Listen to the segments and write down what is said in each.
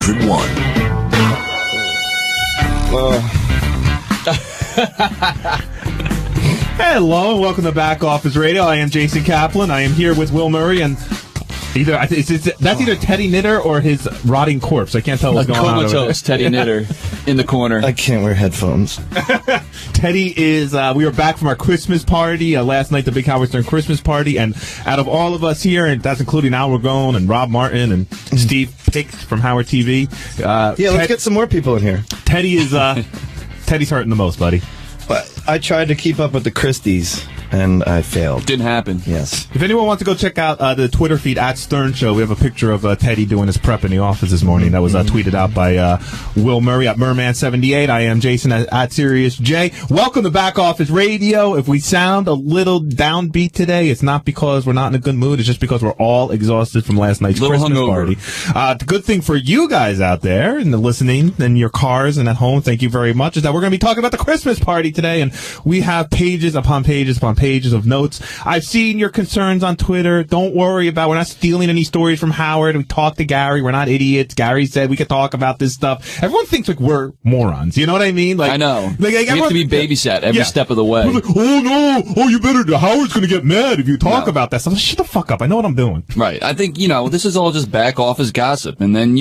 Hello, and welcome to Back Office Radio. I am Jason Kaplan. I am here with Will Murray and that's either Teddy Knitter or his rotting corpse. I can't tell what's going on over there. Comatose Teddy Knitter in the corner. I can't wear headphones. Teddy is, we were back from our Christmas party last night, the Big Howard Stern Christmas party, and out of all of us here, and that's including Al Ragone and Rob Martin and Steve Pick from Howard TV. Let's get some more people in here. Teddy is, Teddy's hurting the most, buddy. But I tried to keep up with the Christies, and I failed. Didn't happen. Yes. If anyone wants to go check out the Twitter feed at Stern Show, we have a picture of Teddy doing his prep in the office this morning. That was tweeted out by Will Murray at Merman78. I am Jason at Sirius J. Welcome to Back Office Radio. If we sound a little downbeat today, it's not because we're not in a good mood. It's just because we're all exhausted from last night's Christmas party. The good thing for you guys out there and the listening in your cars and at home, thank you very much, is that we're going to be talking about the Christmas party today, and we have pages upon pages upon pages of notes. I've seen your concerns on Twitter. Don't worry about, we're not stealing any stories from Howard. We talked to Gary. We're not idiots. Gary said we could talk about this stuff. Everyone thinks like we're morons. You know what I mean? Like, I know. Like, we have to be babysat every step of the way. Like, oh no! Oh, you better. Howard's going to get mad if you talk about that stuff. Shut the fuck up. I know what I'm doing. Right. I think, this is all just back office gossip. And then,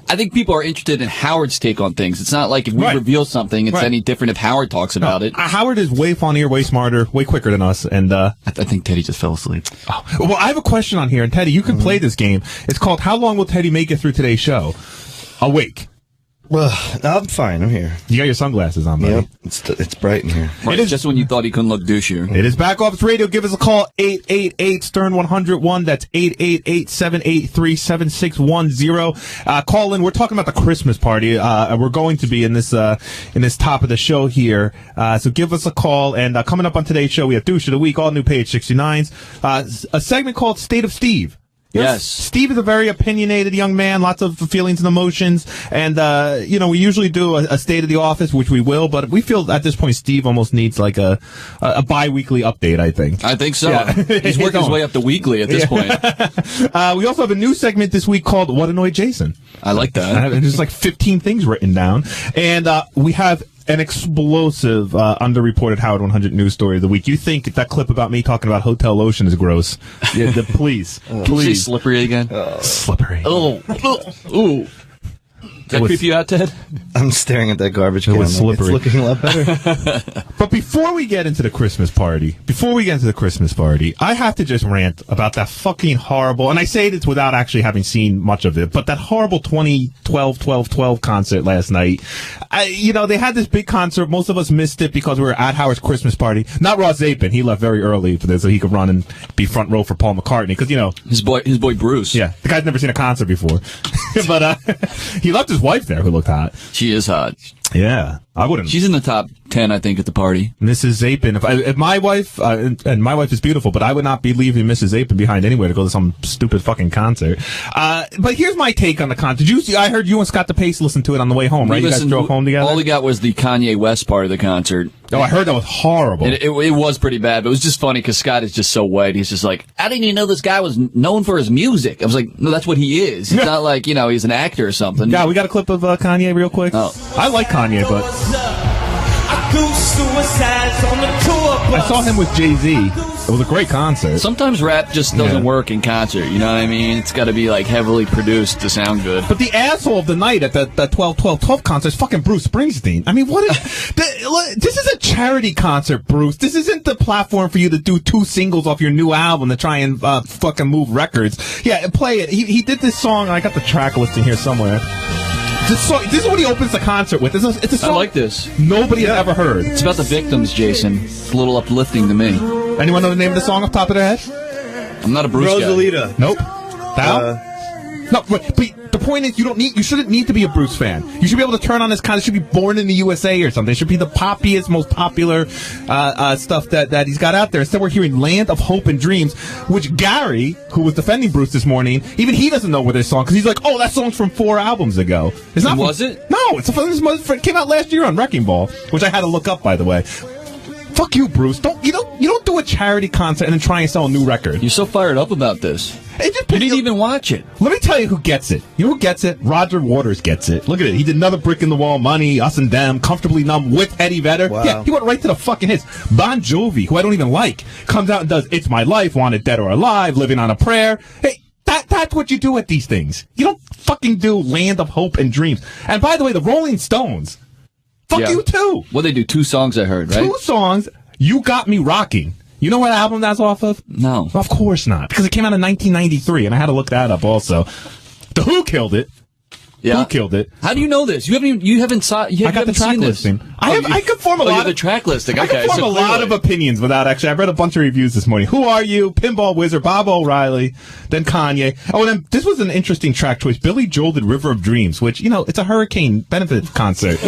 I think people are interested in Howard's take on things. It's not like if we reveal something, it's any different if Howard talks about it. Howard is way funnier, way smarter, way quicker than us. And I think Teddy just fell asleep. Oh. Well, I have a question on here, and Teddy, you can play this game. It's called "How Long Will Teddy Make It Through Today's Show?" Awake. Well, I'm fine. I'm here. You got your sunglasses on, buddy. Yep. It's bright in here. Right, just when you thought he couldn't look douchier. It is Back Office Radio. Give us a call, 888-STERN-101. That's 888-783-7610. Call in. We're talking about the Christmas party. We're going to be in this top of the show here. So give us a call. And coming up on today's show, we have Douche of the Week, all new page 69s. A segment called State of Steve. Yes. Steve is a very opinionated young man, lots of feelings and emotions, and, we usually do a State of the Office, which we will, but we feel at this point Steve almost needs like a bi-weekly update, I think. I think so. Yeah. He's working his way up to weekly at this point. We also have a new segment this week called What Annoyed Jason. I like that. There's like 15 things written down, and we have an explosive, underreported Howard 100 news story of the week. You think that clip about me talking about hotel lotion is gross? Yeah, please. Please. Slippery again? Slippery. Oh. Ooh. Does that creep you out, Ted? I'm staring at that garbage can. It was slippery. It's looking a lot better. But before we get into the Christmas party, I have to just rant about that fucking horrible, and I say this without actually having seen much of it, but that horrible 2012 concert last night. They had this big concert. Most of us missed it because we were at Howard's Christmas party. Not Ross Zapin. He left very early for this so he could run and be front row for Paul McCartney. Because, his boy Bruce. Yeah. The guy's never seen a concert before. But he left his wife there who looked hot. She is hot. Yeah. I wouldn't. She's in the top 10, I think, at the party. Mrs. Zapin. If my wife, and my wife is beautiful, but I would not be leaving Mrs. Zapin behind anyway to go to some stupid fucking concert. But here's my take on the concert. I heard you and Scott DePace listened to it on the way home, right? You guys drove home together? All we got was the Kanye West part of the concert. Oh, I heard that was horrible. It was pretty bad, but it was just funny because Scott is just so white. He's just like, I didn't even know this guy was known for his music. I was like, no, that's what he is. He's not like, he's an actor or something. Yeah, we got a clip of Kanye real quick. Oh. I like Kanye, but I saw him with Jay-Z. It was a great concert. Sometimes rap just doesn't work in concert, you know what I mean? It's got to be like heavily produced to sound good. But the asshole of the night at the 12-12-12 concert is fucking Bruce Springsteen. I mean, what is this is a charity concert, Bruce. This isn't the platform for you to do 2 singles off your new album to try and fucking move records. Yeah, play it. He did this song. I got the track listing here somewhere. This is what he opens the concert with. It's a song I like this. Nobody has ever heard. It's about the victims, Jason. It's a little uplifting to me. Anyone know the name of the song off the top of their head? I'm not a Bruce Rosalita. guy. Nope. Thou? No, but the point is, you shouldn't need to be a Bruce fan. You should be able to turn on this concert. It should be Born in the USA or something. It should be the poppiest, most popular stuff that he's got out there. Instead, we're hearing Land of Hope and Dreams, which Gary, who was defending Bruce this morning, even he doesn't know where this song, because he's like, oh, that song's from 4 albums ago. It's not. Was it? No, it came out last year on Wrecking Ball, which I had to look up, by the way. Fuck you, Bruce. You don't do a charity concert and then try and sell a new record. You're so fired up about this. You didn't even watch it. Let me tell you who gets it. You know who gets it? Roger Waters gets it. Look at it. He did Another Brick in the Wall, Money, Us and Them, Comfortably Numb with Eddie Vedder. Wow. Yeah, he went right to the fucking hits. Bon Jovi, who I don't even like, comes out and does It's My Life, Wanted Dead or Alive, Living on a Prayer. Hey, that's what you do at these things. You don't fucking do Land of Hope and Dreams. And by the way, the Rolling Stones, fuck you too. Well, they do 2 songs I heard, right? 2 songs, You Got Me Rocking. You know what album that's off of? No. Of course not, because it came out in 1993, and I had to look that up also. The Who killed it. Yeah. Who killed it? How do you know this? You haven't I got the track listing. I could form a lot of the track listing. Okay, I could form a lot of opinions without actually. I've read a bunch of reviews this morning. Who Are You? Pinball Wizard, Bob O'Reilly, then Kanye. Oh, and then this was an interesting track choice. Billy Joel did River of Dreams, which, you know, it's a hurricane benefit concert.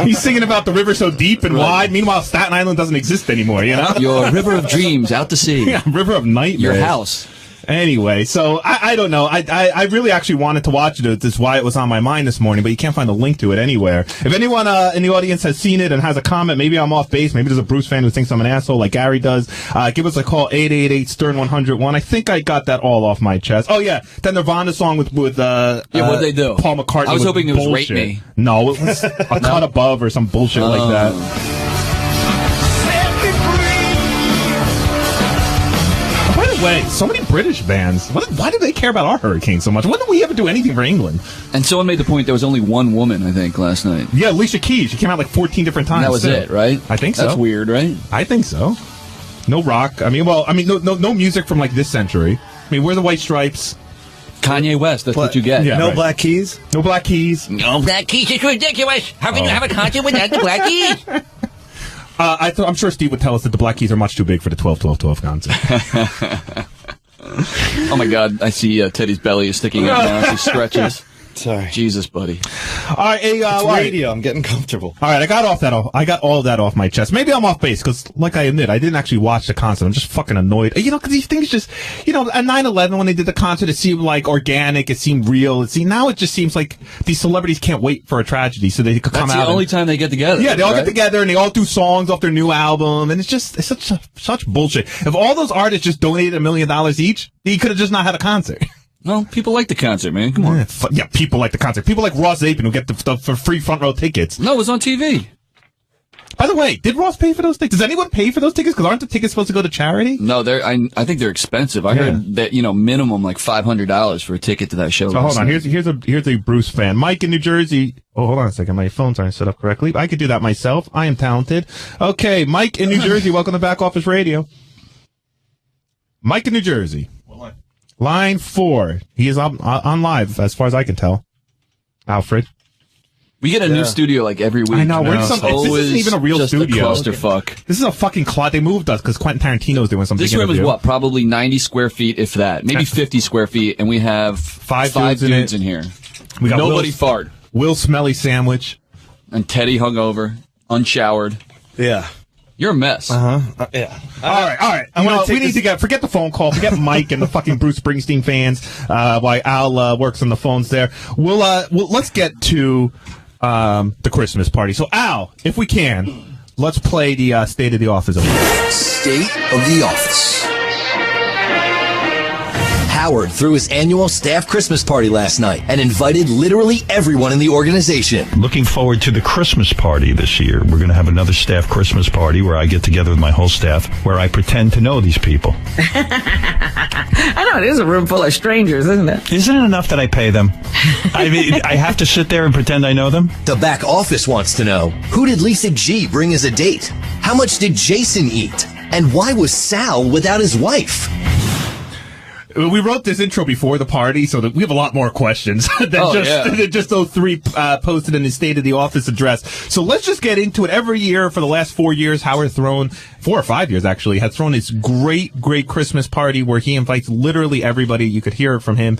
He's singing about the river so deep and wide. Meanwhile, Staten Island doesn't exist anymore, you know? Your River of Dreams out to sea. Yeah, River of Nightmares. Your house. Anyway, so I don't know. I really actually wanted to watch it. That's why it was on my mind this morning, but you can't find a link to it anywhere. If anyone in the audience has seen it and has a comment, maybe I'm off base. Maybe there's a Bruce fan who thinks I'm an asshole like Gary does. Give us a call, 888-STERN-101. I think I got that all off my chest. Oh, yeah. That Nirvana song with what'd they do? Paul McCartney. I was hoping it was bullshit. Rape Me. No, it was a cut above or some bullshit like that. Way. So many British bands. Why do they care about our hurricane so much? When did we ever do anything for England? And someone made the point there was only one woman, I think, last night. Yeah, Alicia Keys. She came out like 14 different times. And that was it, right? I think so. That's weird, right? I think so. No rock. No music from like this century. I mean, where's the White Stripes? Kanye West, that's what you get. Yeah, no right. Black Keys? No Black Keys. No Black Keys is ridiculous. How can you have a concert without the Black Keys? I'm sure Steve would tell us that the Black Keys are much too big for the 12-12-12 concert. Oh my God! I see Teddy's belly is sticking out now as he stretches. Sorry. Jesus, buddy. All right, It's radio. I'm getting comfortable. All right, I got all of that off my chest. Maybe I'm off base because, like I admit, I didn't actually watch the concert. I'm just fucking annoyed. You know, because these things just, you know, at 9/11 when they did the concert, it seemed like organic. It seemed real. Now it just seems like these celebrities can't wait for a tragedy so they could come out. That's the only time they get together. Yeah, they all get together and they all do songs off their new album, and it's such bullshit. If all those artists just donated $1 million each, he could have just not had a concert. Well, people like the concert, man. Come on. Yeah, people like the concert. People like Ross Zapin who get the free front row tickets. No, it was on TV. By the way, did Ross pay for those tickets? Does anyone pay for those tickets? Because aren't the tickets supposed to go to charity? No, I think they're expensive. I heard that, you know, minimum like $500 for a ticket to that show. So hold on. Here's a Bruce fan. Mike in New Jersey. Oh, hold on a second. My phones aren't set up correctly. I could do that myself. I am talented. Okay, Mike in New Jersey. Welcome to Back Office Radio. Mike in New Jersey. Line 4. He is on live, as far as I can tell. Alfred. We get a new studio like every week. I know. This isn't even a real studio. Clusterfuck. This is a fucking clot. They moved us because Quentin Tarantino's doing something. This room is what? Probably 90 square feet, if that. Maybe 50 square feet, and we have five dudes in here. We got nobody fart. Will Smelly Sandwich. And Teddy hungover, unshowered. Yeah. You're a mess. Yeah. All right. We need to forget the phone call. Forget Mike and the fucking Bruce Springsteen fans. While Al works on the phones there. Let's get to the Christmas party. So Al, if we can, let's play the State of the Office. State of the Office. Howard threw his annual staff Christmas party last night and invited literally everyone in the organization. Looking forward to the Christmas party this year. We're going to have another staff Christmas party where I get together with my whole staff, where I pretend to know these people. I know, it is a room full of strangers, isn't it? Isn't it enough that I pay them? I mean, I have to sit there and pretend I know them? The back office wants to know, who did Lisa G bring as a date? How much did Jason eat? And why was Sal without his wife? We wrote this intro before the party, so that we have a lot more questions than just those 3 posted in the State of the Office address. So let's just get into it. Every year for the last 4 years, Howard 4 or 5 years actually, has thrown this great Christmas party where he invites literally everybody. You could hear it from him.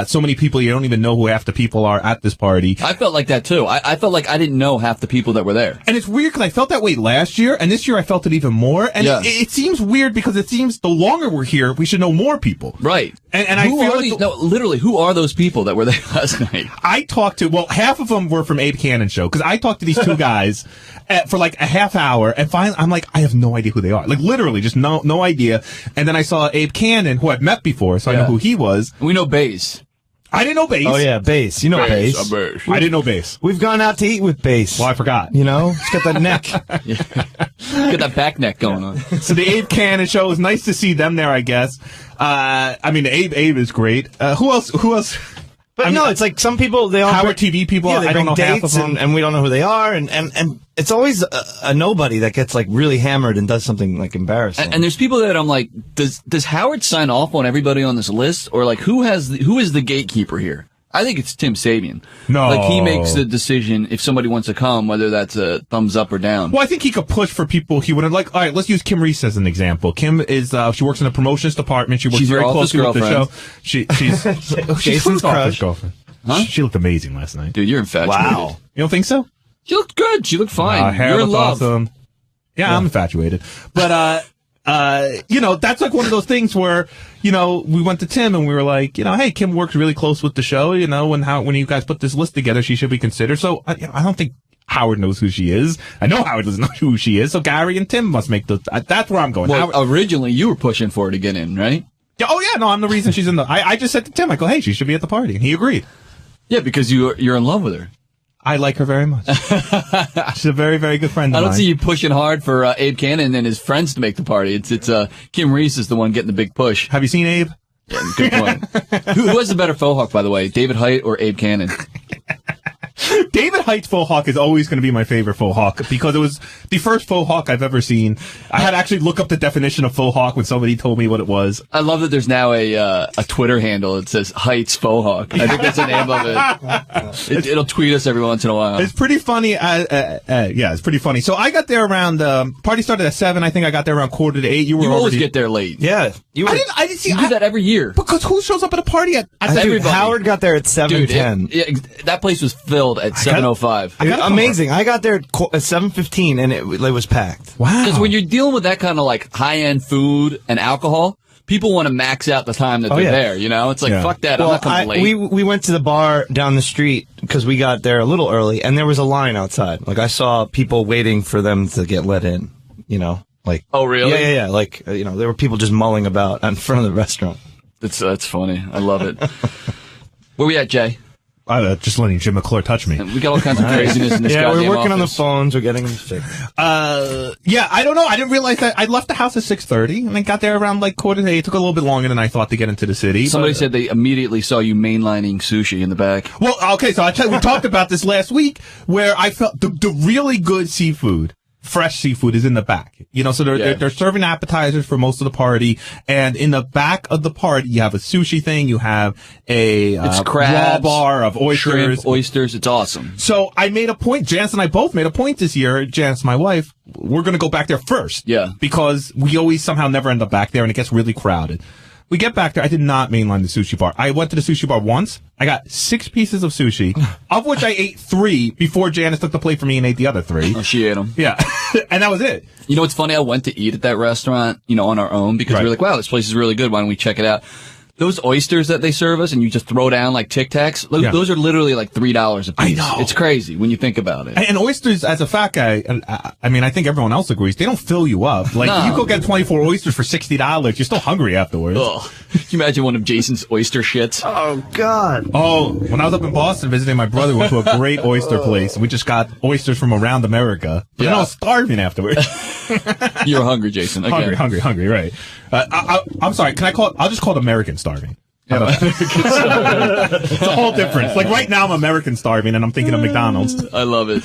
So many people, you don't even know who half the people are at this party. I felt like that too. I felt like I didn't know half the people that were there. And it's weird because I felt that way last year, and this year I felt it even more. And it seems weird because it seems the longer we're here, we should know more people. Right. And I feel literally, who are those people that were there last night? I talked to, half of them were from Abe Cannon show, because I talked to these 2 guys for like a half hour, and finally I'm like, I have no idea idea who they are. Like literally, just no idea. And then I saw Abe Cannon, who I've met before, so I know who he was. We know Bass. I didn't know Bass. Oh yeah, Bass. You know Bass. I didn't know Bass. We've gone out to eat with Bass. Well, I forgot. You know, he's got that neck. Get that back neck going on. So the Abe Cannon show, it was nice to see them there, I guess. I mean, Abe is great. Who else? But no, it's like some people, they all Howard TV people, yeah, they I don't know half of dates them. and we don't know who they are, and it's always a nobody that gets like really hammered and does something like embarrassing. And there's people that I'm like, does Howard sign off on everybody on this list, or like who is the gatekeeper here? I think it's Tim Sabian. No. Like, he makes the decision if somebody wants to come, whether that's a thumbs up or down. Well, I think he could push for people he wouldn't like. All right, let's use Kim Reese as an example. Kim is, she works in the promotions department. She works She's very your office closely with the show. girlfriend. She's Jason's whose office crush. girlfriend? Huh? She looked amazing last night. Dude, you're infatuated. Wow. You don't think so? She looked good. She looked fine. Hair you're in looked love. awesome. Yeah, I'm infatuated. But, you know, that's like one of those things where, you know, we went to Tim and we were like, you know, hey, Kim works really close with the show, you know, when you guys put this list together, she should be considered. So I don't think Howard knows who she is. I know Howard doesn't know who she is. So Gary and Tim must make that's where I'm going. Well, Howard, originally you were pushing for her to get in, right? yeah, oh yeah, no, I'm the reason she's in the, I just said to Tim, I go, hey, she should be at the party. And he agreed. Yeah, because you're in love with her. I like her very much. She's a very, very good friend of I don't mine. see you pushing hard for Abe Cannon and his friends to make the party. It's Kim Reese is the one getting the big push. Have you seen Abe? Yeah, good point. who has the better faux hawk, by the way? David Height or Abe Cannon? David Height's faux hawk is always going to be my favorite faux hawk because it was the first faux hawk I've ever seen. I had to actually look up the definition of faux hawk when somebody told me what it was. I love that there's now a Twitter handle that says Heights Faux Hawk. I think that's the name of it. It'll tweet us every once in a while. It's pretty funny. Yeah, it's pretty funny. So I got there around, party started at 7. I think I got there around 7:45. You were You always already, get there late. Yeah, you were. I didn't see. You do that every year. Because who shows up at a party at Dude, everybody. Howard got there at 7:10. That place was filled at 7:05. Amazing. I got there at 7:15 and it was packed. wow. Because when you're dealing with that kind of like high-end food and alcohol, people want to max out the time that they're yeah. there, you know? It's like, Yeah. fuck that, I'm Well, not coming late. we went to the bar down the street because we got there a little early and there was a line outside. Like I saw people waiting for them to get let in, you know, like. Oh, really? Yeah. Like, you know, there were people just mulling about in front of the restaurant. That's funny. I love it. Where we at, Jay? Just letting Jim McClure touch me. We got all kinds of craziness in this Yeah, goddamn we're working on the office. phones. We're getting them fixed. Yeah, I don't know. I didn't realize that I left the house at 6:30 and I got there around like 7:45. It took a little bit longer than I thought to get into the city. Somebody but, said they immediately saw you mainlining sushi in the back. well, okay, so we talked about this last week where I felt the really good seafood, fresh seafood is in the back. You know, so they're serving appetizers for most of the party. And in the back of the party, you have a sushi thing. You have a It's raw crabs, bar of oysters. Shrimp, oysters. It's awesome. So I made a point, Janice and I both made a point this year, Janice, my wife, we're going to go back there first. Yeah. Because we always somehow never end up back there and it gets really crowded. We get back there. I did not mainline the sushi bar. I went to the sushi bar once. I got 6 pieces of sushi, of which I ate 3 before Janice took the plate for me and ate the other 3. Oh, she ate them. Yeah. And that was it. You know what's funny? I went to eat at that restaurant, you know, on our own because we were like, wow, this place is really good. Why don't we check it out? Those oysters that they serve us and you just throw down like Tic Tacs, those are literally like $3 a piece. I know. It's crazy when you think about it. And oysters, as a fat guy, I mean, I think everyone else agrees, they don't fill you up. Like, No. you go get 24 oysters for $60, you're still hungry afterwards. Ugh. Can you imagine one of Jason's oyster shits? Oh, God. Oh, when I was up in Boston visiting my brother, we went to a great oyster place. We just got oysters from around America. But then I was starving afterwards. You were hungry, Jason. Again. Hungry, right. I'm sorry, can I call it, I'll just call it American starving. It's a whole difference. Like right now I'm American starving and I'm thinking of McDonald's. I love it.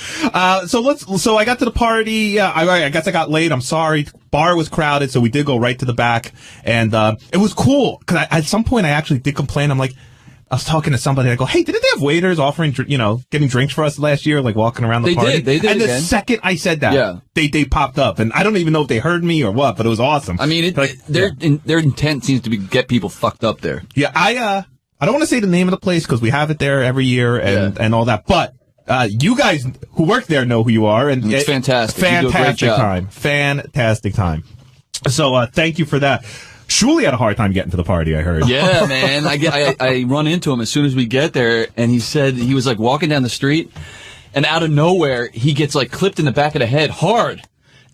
So I got to the party. I guess I got late. I'm sorry. Bar was crowded, so we did go right to the back. And, it was cool. Cause at some point I actually did complain. I'm like, I was talking to somebody. I go, hey, didn't they have waiters offering, getting drinks for us last year, like walking around the party? They did. And the again. second I said that, Yeah. they popped up, and I don't even know if they heard me or what, but it was awesome. I mean, their intent seems to be get people fucked up there. Yeah, I don't want to say the name of the place because we have it there every year and all that, but you guys who work there know who you are, and It's fantastic. You do a great Fantastic job. time. Fantastic time. So thank you for that. Shuli had a hard time getting to the party, I heard. Yeah, man. I run into him as soon as we get there, and he said he was like walking down the street, and out of nowhere he gets like clipped in the back of the head hard,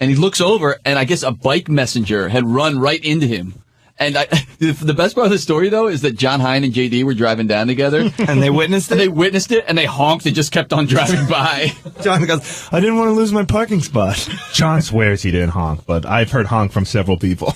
and he looks over, and I guess a bike messenger had run right into him. And the best part of the story, though, is that John Hine and JD were driving down together. And they witnessed it? They witnessed it, and they honked and just kept on driving by. John goes, I didn't want to lose my parking spot. John swears he didn't honk, but I've heard honk from several people.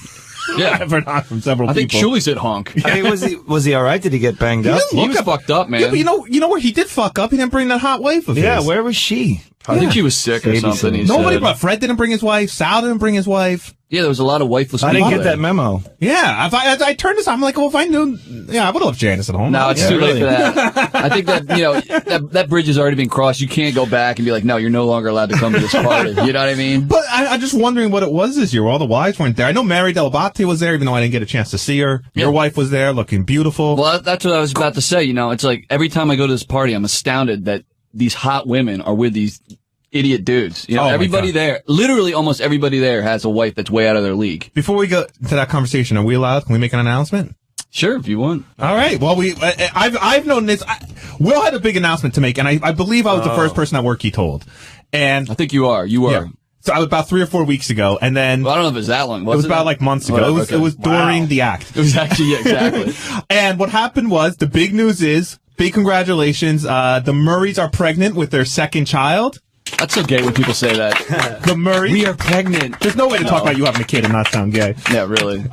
Yeah, I've heard honk from several I think people. Shuli said honk. I mean, was he all right? Did he get banged up? He was fucked up, man. Yeah, but you know where he did fuck up? He didn't bring that hot wife of his. Yeah, where was she? I think she was sick or something. He Nobody said. brought. Fred didn't bring his wife. Sal didn't bring his wife. Yeah, there was a lot of wifeless I people didn't get there. that memo. Yeah, as I turned this, I'm like, well, if I knew, I would have left Janice at home. No, it's too late for that. I think that, that bridge has already been crossed. You can't go back and be like, no, you're no longer allowed to come to this party. You know what I mean? But I'm just wondering what it was this year. All the wives weren't there. I know Mary Delabate was there, even though I didn't get a chance to see her. Your wife was there, looking beautiful. Well, that's what I was about to say. It's like every time I go to this party, I'm astounded that these hot women are with these idiot dudes. Everybody there, literally almost everybody there has a wife that's way out of their league. Before we go to that conversation, are we allowed? Can we make an announcement? Sure, if you want. All right. Well, I've known this. Will had a big announcement to make, and I believe I was the first person at work he told. And I think you are. You were. Yeah. So I was about 3 or 4 weeks ago, and then Well, I don't know if it was that long. it was about like months ago. Oh, It was during the act. It was actually, yeah, exactly. And what happened was, the big news is, big congratulations, the Murrays are pregnant with their second child. That's so gay when people say that. The Murrays. We are pregnant. There's no way to talk about you having a kid and not sound gay. Yeah, really.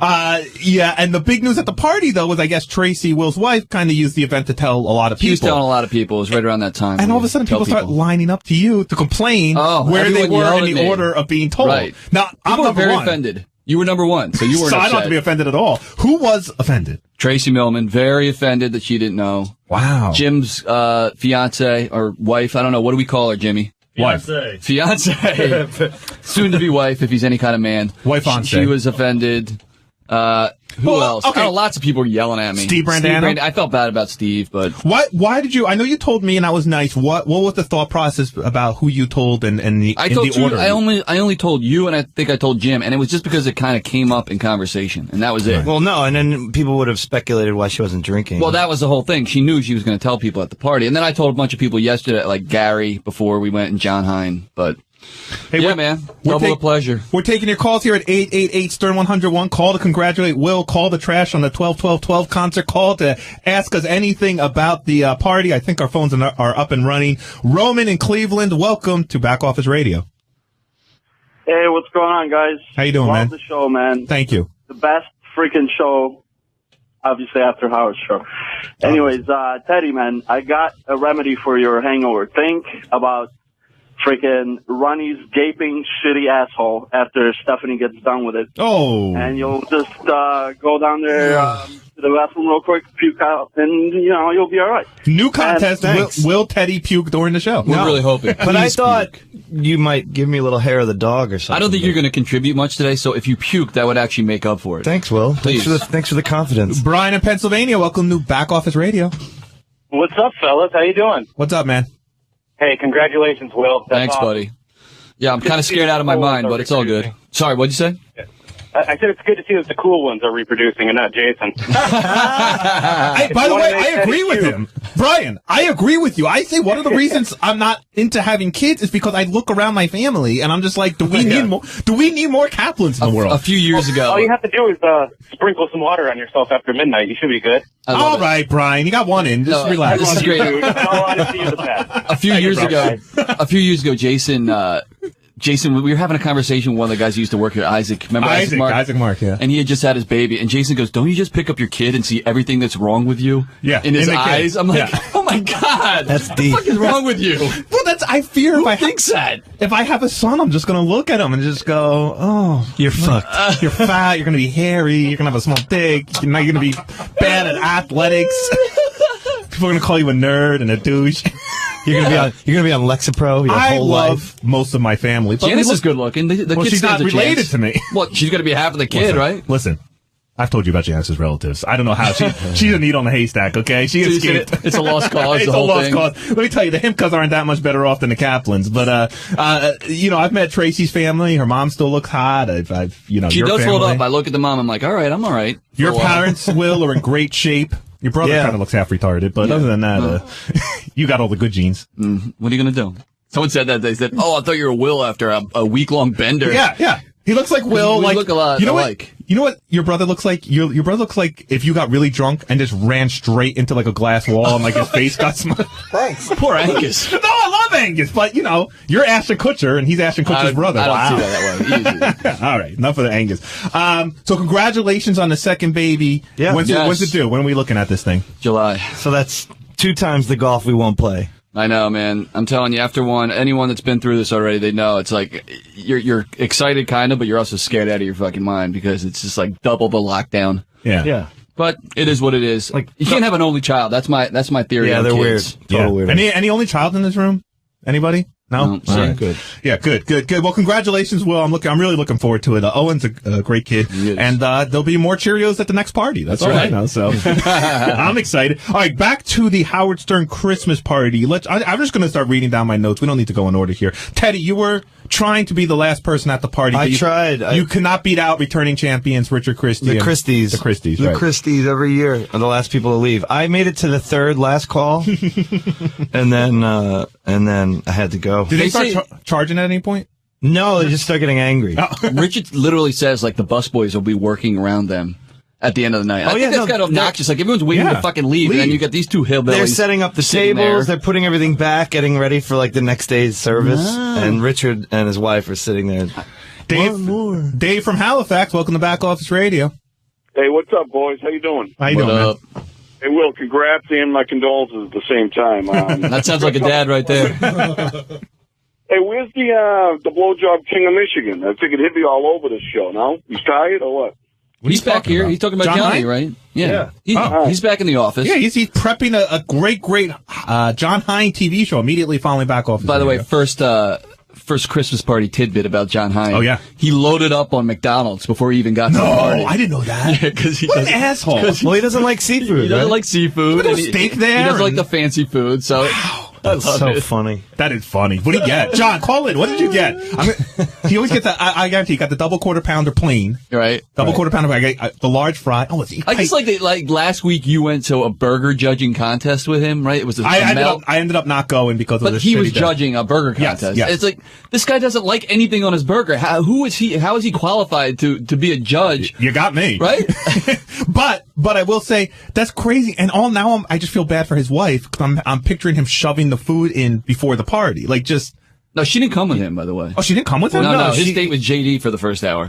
Yeah, and the big news at the party, though, was I guess Tracy, Will's wife, kind of used the event to tell a lot of people. He was telling a lot of people. It was right around that time. And all of a sudden, people start lining up to you to complain where they everyone were yelled in at the me. order of being told. Right. Now, I'm People were number very one. offended. You were number one, so you weren't So I upset. don't have to be offended at all. Who was offended? Tracy Millman, very offended that she didn't know. Wow. Jim's fiance or wife, I don't know. What do we call her, Jimmy? Wife. Fiance. Soon to be wife, if he's any kind of man. Wife-ance. She was offended. Who else? okay. I don't know, lots of people were yelling at me. Steve Brandano? I felt bad about Steve, but Why did you? I know you told me, and that was nice. What was the thought process about who you told and the I in told the order? I only told you, and I think I told Jim, and it was just because it kind of came up in conversation, and that was it. Well, no, and then people would have speculated why she wasn't drinking. Well, that was the whole thing. She knew she was going to tell people at the party, and then I told a bunch of people yesterday, like Gary before we went, and John Hine. But Hey, yeah, man, double the pleasure. We're taking your calls here at 888 Stern 101. Call to congratulate Will. Call the trash on the 12-12-12 concert. Call to ask us anything about the party. I think our phones are up and running. Roman in Cleveland, welcome to Back Office Radio. Hey, what's going on, guys? How you doing, Love man? the show, man. Thank you. The best freaking show, obviously, after Howard's show. Anyways, Teddy, man, I got a remedy for your hangover. Think about freaking Ronnie's gaping shitty asshole after Stephanie gets done with it. Oh. And you'll just go down there to the bathroom real quick, puke out, and, you'll be all right. New contest, Thanks. will Teddy puke during the show? We're really hoping. But I Please thought puke. you might give me a little hair of the dog or something. I don't think you're going to contribute much today, so if you puke, that would actually make up for it. Thanks, Will. Please. Thanks for the confidence. Brian in Pennsylvania, welcome to Back Office Radio. What's up, fellas? How you doing? What's up, man? Hey, congratulations, Will. That's Thanks, awesome. buddy. Yeah, I'm kind of scared out of my mind, but it's all good. Sorry, what'd you say? I said it's good to see that the cool ones are reproducing and not Jason. By the way, I agree with him. Brian, I agree with you. I say one of the reasons I'm not into having kids is because I look around my family and I'm just like, do we need more Kaplans in the world? A few years ago. All you have to do is sprinkle some water on yourself after midnight. You should be good. All right, Brian, you got one in. Just relax. This is great. Dude, I want to see you the best. A few years ago, Jason, we were having a conversation with one of the guys who used to work here, Isaac. Remember Isaac Mark, yeah. And he had just had his baby. And Jason goes, don't you just pick up your kid and see everything that's wrong with you? Yeah, In his in the kid. eyes? I'm like, Yeah. oh my God. That's what deep. the fuck is wrong with you? Well, I fear Who thinks that? if I have a son, I'm just going to look at him and just go, oh, You're fucked. you're fat, you're going to be hairy, you're going to have a small dick, you're going to be bad at athletics. People are going to call you a nerd and a douche. You're gonna be on Lexapro your I whole love life. most of my family. But Janice is good looking. The Well, kid she's not stands a related chance. to me. Well, she's going to be half of the kid, Listen, right? Listen, I've told you about Janice's relatives. I don't know how she's a needle in a haystack. Okay, she So you escaped. said it's a lost cause, It's the a whole lost thing. cause. Let me tell you, the Himkas aren't that much better off than the Kaplans. But I've met Tracy's family. Her mom still looks hot. I've She your does family. hold up. I look at the mom, I'm like, all right, I'm all right. For Your a while. parents, Will, are in great shape. Your brother Yeah. kind of looks half retarded, but other than that, you got all the good genes. What are you going to do? Someone said that. They said, "Oh, I thought you were Will after a week-long bender." Yeah. He looks like Will. We look a lot alike. You know what your brother looks like? Your brother looks like if you got really drunk and just ran straight into like a glass wall and like his face got smoked. Thanks. Poor Angus. No, I love Angus, but you're Ashton Kutcher and he's Ashton Kutcher's brother. I don't see that way. Easy. All right, enough of the Angus. So congratulations on the second baby. Yeah. When's it due? When are we looking at this thing? July. So that's 2 times the golf we won't play. I know, man. I'm telling you, after anyone that's been through this already, they know it's like you're excited, kind of, but you're also scared out of your fucking mind because it's just like double the lockdown. Yeah. But it is what it is. Like you can't have an only child. That's my theory. Yeah, on they're kids. weird. Total weird. Any only child in this room? Anybody? No? All right. Good. Yeah, good. Well, congratulations, Will. I'm really looking forward to it. Owen's a great kid, and there'll be more Cheerios at the next party. That's all right. I know. So I'm excited. All right, back to the Howard Stern Christmas party. I'm just going to start reading down my notes. We don't need to go in order here. Teddy, you were trying to be the last person at the party. I tried. You could not beat out returning champions Richard Christie. The Christies. The Christies. The right. Christies every year are the last people to leave. I made it to the third last call, and then I had to go. Did they start charging at any point? No, they just start getting angry. Richard literally says like the busboys will be working around them at the end of the night. I think that's kind of obnoxious. Like everyone's waiting to fucking leave, and then you got these two hillbillies. They're setting up the tables. They're putting everything back, getting ready for like the next day's service. And Richard and his wife are sitting there. Dave from Halifax, welcome to Back Office Radio. Hey, what's up, boys? How you doing? How you doing, man? Hey, Will, congrats and my condolences at the same time. That sounds like a dad right there. Hey, where's the blowjob king of Michigan? I figured he'd be all over this show. No, he's tired or what? He's back here. About? He's talking about John Johnny, Hine? right? Yeah. He's back in the office. Yeah, he's prepping a great John Hine TV show immediately following Back Office. By the way, first Christmas party tidbit about John Hine. Oh, yeah. He loaded up on McDonald's before he even got to the party. I didn't know that. Yeah, because what an asshole. Well, he doesn't like seafood. He doesn't like seafood. No steak there. He doesn't like the fancy food. So that's so funny. That is funny. What did he get? John, call in. What did you get? He always gets that. I guarantee he got the double quarter pounder plain. Right. Quarter pounder. I get the large fry. Oh, I just like last week you went to a burger judging contest with him, right? It was I ended up not going because of this. But he was judging a burger contest. Yes. It's like this guy doesn't like anything on his burger. How is he qualified to be a judge? You got me. Right? But I will say that's crazy. And I just feel bad for his wife because I'm picturing him shoving the food in before the party. Like just. No, she didn't come with him, by the way. Oh, she didn't come with him? No, his date with JD for the first hour.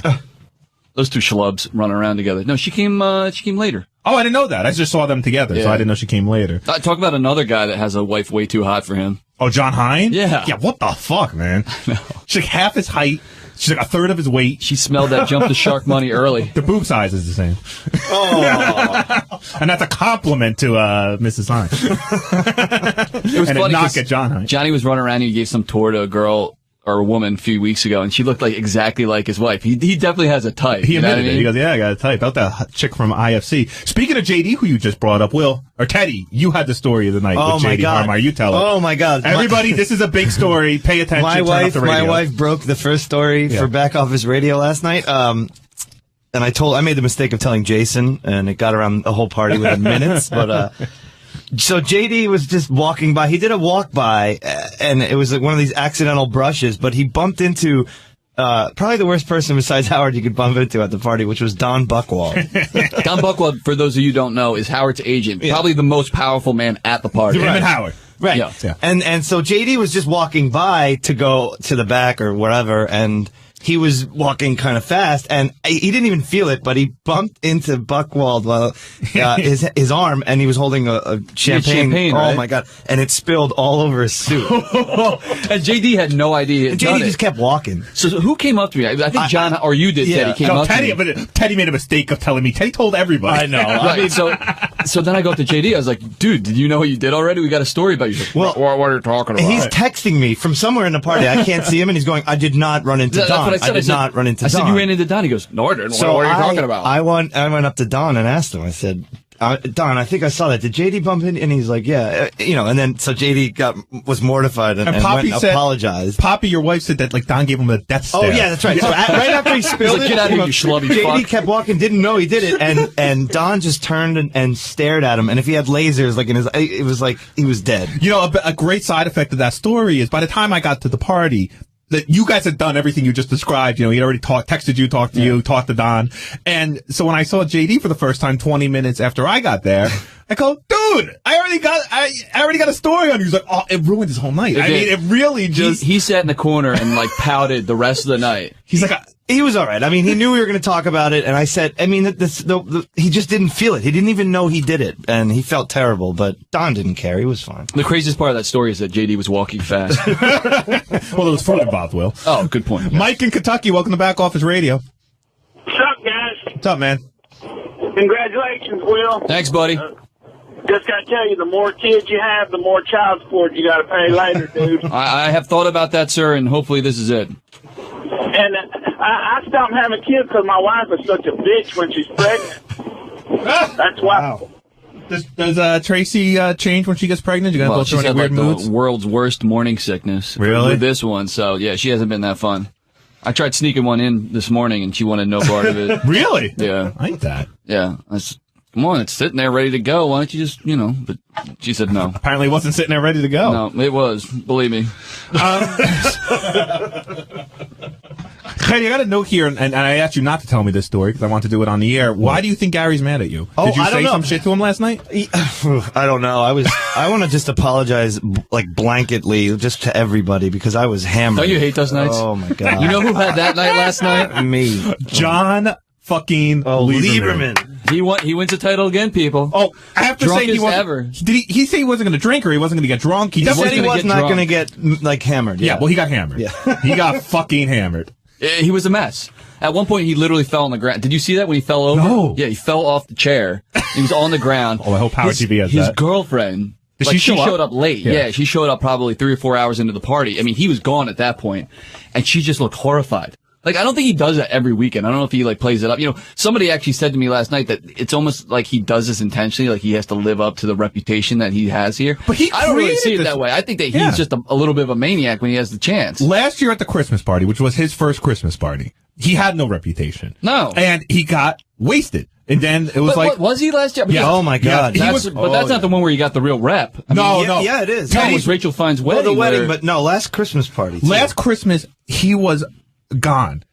Those two schlubs running around together. No, she came later. Oh, I didn't know that. I just saw them together, so I didn't know she came later. Talk about another guy that has a wife way too hot for him. Oh, John Hine? Yeah. Yeah, what the fuck, man? She's like half his height. She's like a third of his weight. She smelled that jump the shark money early. The boob size is the same. Oh. And that's a compliment to Mrs. Hine. It was and funny a knock at John Hine. Johnny was running around and he gave some tour to a girl or a woman a few weeks ago, and she looked like exactly like his wife. He definitely has a type. He admitted what I mean? it. He goes, yeah, I got a type. About that chick from IFC. Speaking of JD, who you just brought up, Will, or Teddy, you had the story of the night with JD Harmeyer. You tell it. Oh, my God. Everybody, this is a big story. Pay attention. My wife broke the first story for Back Office Radio last night. And I made the mistake of telling Jason, and it got around the whole party within minutes. But so JD was just walking by. He did a walk by, and it was like one of these accidental brushes. But he bumped into probably the worst person besides Howard you could bump into at the party, which was Don Buchwald. Don Buchwald, for those of you who don't know, is Howard's agent. Probably the most powerful man at the party. Him and Howard. Right. Yeah. And so JD was just walking by to go to the back or wherever, and he was walking kind of fast, and he didn't even feel it, but he bumped into Buchwald while his arm, and he was holding a champagne. Oh, right? my God. And it spilled all over his suit. And JD had no idea. JD just kept walking. So who came up to me? I think John, or you did, Teddy, came up to me. But Teddy made a mistake of telling me. Teddy told everybody. I know. Right, so then I go up to JD. I was like, dude, did you know what you did already? We got a story about you. Well, what are you talking about? He's texting me from somewhere in the party. I can't see him, and he's going, I did not run into Don. I did not run into Don. I said, you ran into Don. He goes, no, I didn't. So what are you talking about? I went up to Don and asked him. I said, Don, I think I saw that. Did JD bump in? And he's like, yeah, and then so JD was mortified and Poppy went, said, apologized. Poppy, your wife said that like Don gave him a death stare. Oh yeah, that's right. So right after he spilled it, get out of here, you schlubby JD fuck. kept walking, didn't know he did it, and Don just turned and stared at him. And if he had lasers like in his, it was like he was dead. A great side effect of that story is by the time I got to the party, that you guys had done everything you just described. He'd already texted you, talked to you, talked to Don. And so when I saw JD for the first time 20 minutes after I got there, I go, dude, I already got a story on you. He's like, oh, it ruined his whole night. It really just... He sat in the corner and like pouted the rest of the night. He's like... He was all right. I mean, he knew we were going to talk about it, and I said, I mean, he just didn't feel it. He didn't even know he did it, and he felt terrible, but Don didn't care. He was fine. The craziest part of that story is that JD was walking fast. Well, there was food involved, Will. Oh, good point. Mike in Kentucky, welcome to Back Office Radio. What's up, guys? What's up, man? Congratulations, Will. Thanks, buddy. Just got to tell you, the more kids you have, the more child support you got to pay later, dude. I have thought about that, sir, and hopefully this is it. And I stopped having kids because my wife is such a bitch when she's pregnant. That's why. Wow. Does Tracy change when she gets pregnant? You guys She's throw any had weird like moods? the world's worst morning sickness. Really? With this one, so yeah, she hasn't been that fun. I tried sneaking one in this morning, and she wanted no part of it. Really? Yeah. I like that. Yeah. Come on, it's sitting there ready to go. Why don't you just, But she said no. Apparently it wasn't sitting there ready to go. No, it was. Believe me. Hey, I got a note here, and I asked you not to tell me this story because I want to do it on the air. Why do you think Gary's mad at you? Did you say some shit to him last night? I don't know. I want to just apologize, like, blanketly, just to everybody, because I was hammered. Don't you hate those nights? Oh, my God. You know who had that night last night? Me. John fucking Lieberman. He wins the title again, people. Oh, I have to say he wasn't. Ever. Did he say he wasn't going to drink or he wasn't going to get drunk? He said he was not going to get, like, hammered. Yeah, well, he got hammered. Yeah. He got fucking hammered. He was a mess. At one point, he literally fell on the ground. Did you see that when he fell over? No. Yeah, he fell off the chair. He was on the ground. Oh, I hope Howard TV has his that. girlfriend. Did like, she showed up late. Yeah, she showed up probably 3 or 4 hours into the party. I mean, he was gone at that point, and she just looked horrified. Like, I don't think he does that every weekend. I don't know if he, like, plays it up. Somebody actually said to me last night that it's almost like he does this intentionally, like he has to live up to the reputation that he has here. But I don't really see it that way. I think that he's just a little bit of a maniac when he has the chance. Last year at the Christmas party, which was his first Christmas party, he had no reputation. No. And he got wasted. And then it was what, was he last year? Yeah. Oh, my God. Yeah, that's not the one where you got the real rep. No. Yeah, it is. That was Rachel Fine's wedding. Well, the wedding, but no, last Christmas party. Too. Last Christmas, he was gone.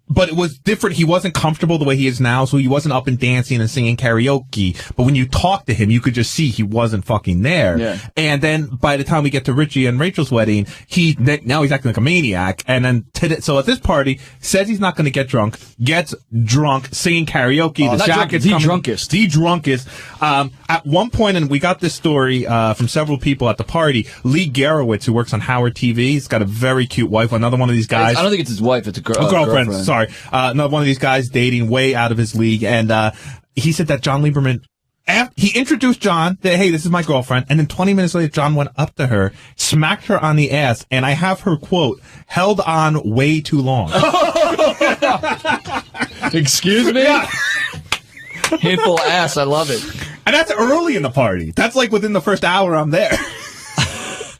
But it was different. He wasn't comfortable the way he is now, so he wasn't up and dancing and singing karaoke. But when you talk to him, you could just see he wasn't fucking there. Yeah. And then by the time we get to Richie and Rachel's wedding, now he's acting like a maniac. And then so at this party, says he's not going to get drunk, gets drunk, singing karaoke. The jacket's the drunkest. The drunkest. At one point, and we got this story from several people at the party, Lee Garowitz, who works on Howard TV, he's got a very cute wife, another one of these guys. I don't think it's his wife, it's a girlfriend. Sorry. Another one of these guys dating way out of his league. And he said that John Lieberman, he introduced John that, hey, this is my girlfriend. And then 20 minutes later, John went up to her, smacked her on the ass. And I have her quote, held on way too long. Excuse me? Yeah. Handful of ass. I love it. And that's early in the party. That's like within the first hour I'm there.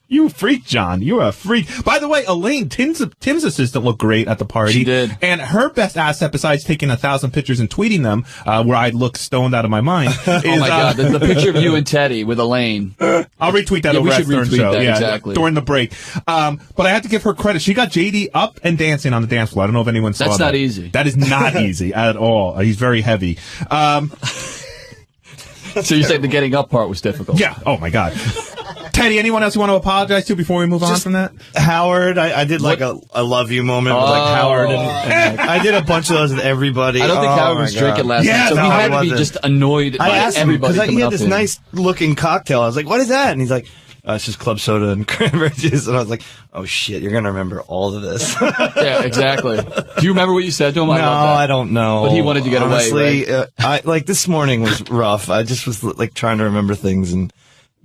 You freak, John. You're a freak. By the way, Elaine, Tim's assistant, looked great at the party. She did. And her best asset, besides taking 1,000 pictures and tweeting them, where I look stoned out of my mind, is, oh my God, the picture of you and Teddy with Elaine. I'll retweet that over we at should Stern retweet Show. that, Yeah, exactly. during the break. But I have to give her credit. She got JD up and dancing on the dance floor. I don't know if anyone saw that. That's not easy. That is not easy at all. He's very heavy. So you're saying the getting up part was difficult? Yeah. Oh my God. Teddy, anyone else you want to apologize to before we move on from that? Howard, I did like a I love you moment with like Howard. And I did a bunch of those with everybody. I don't think Howard was drinking last night, so no, he had to be wasn't. just annoyed by I asked him everybody because he coming had up this to him. nice looking cocktail. I was like, what is that? And he's like, it's just club soda and cranberry juice. And I was like, oh shit, you're going to remember all of this. Yeah, exactly. Do you remember what you said to him? No, I don't know. But he wanted to get Honestly, away, right? I like this morning was rough. I just was like trying to remember things, and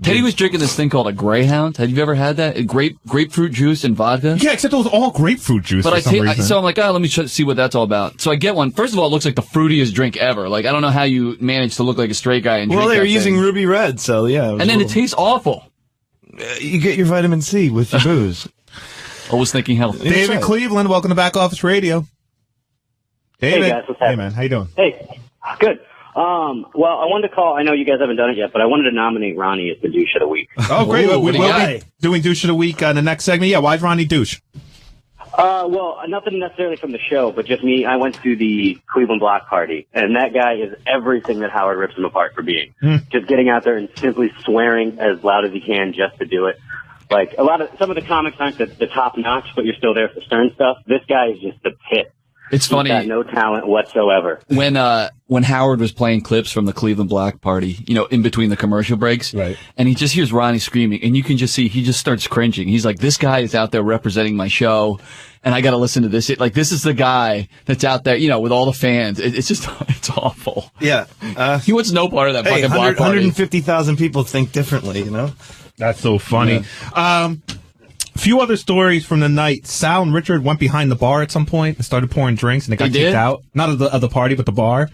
Teddy was drinking this thing called a Greyhound. Have you ever had that? Grapefruit juice and vodka? Yeah, except it was all grapefruit juice for some reason. So I'm like, let me see what that's all about. So I get one. First of all, it looks like the fruitiest drink ever. Like, I don't know how you manage to look like a straight guy and drink Well, they were that using thing. Ruby Red, so yeah. And then it tastes awful. You get your vitamin C with your booze. Always thinking health. David Cleveland, welcome to Back Office Radio. David. Hey guys, what's happening? Hey man, how you doing? Hey, good. Well, I wanted to call. I know you guys haven't done it yet, but I wanted to nominate Ronnie as the douche of the week. Oh, great. Ooh, We what do will you be doing douche of the week in the next segment. Yeah, why's Ronnie douche? Well, nothing necessarily from the show, but just me. I went to the Cleveland Block Party, and that guy is everything that Howard rips him apart for being. Just getting out there and simply swearing as loud as he can just to do it. Like, some of the comics aren't the top notch, but you're still there for Stern stuff. This guy is just the pit. It's funny. He's got no talent whatsoever. When Howard was playing clips from the Cleveland Black Party, in between the commercial breaks, right? And he just hears Ronnie screaming, and you can just see he just starts cringing. He's like, "This guy is out there representing my show, and I got to listen to this shit. Like, this is the guy that's out there, with all the fans. It's awful. Yeah, he wants no part of that fucking block party. 150,000 people think differently. That's so funny. Yeah. Few other stories from the night. Sal and Richard went behind the bar at some point and started pouring drinks, and they got kicked out. Not of the party, but the bar.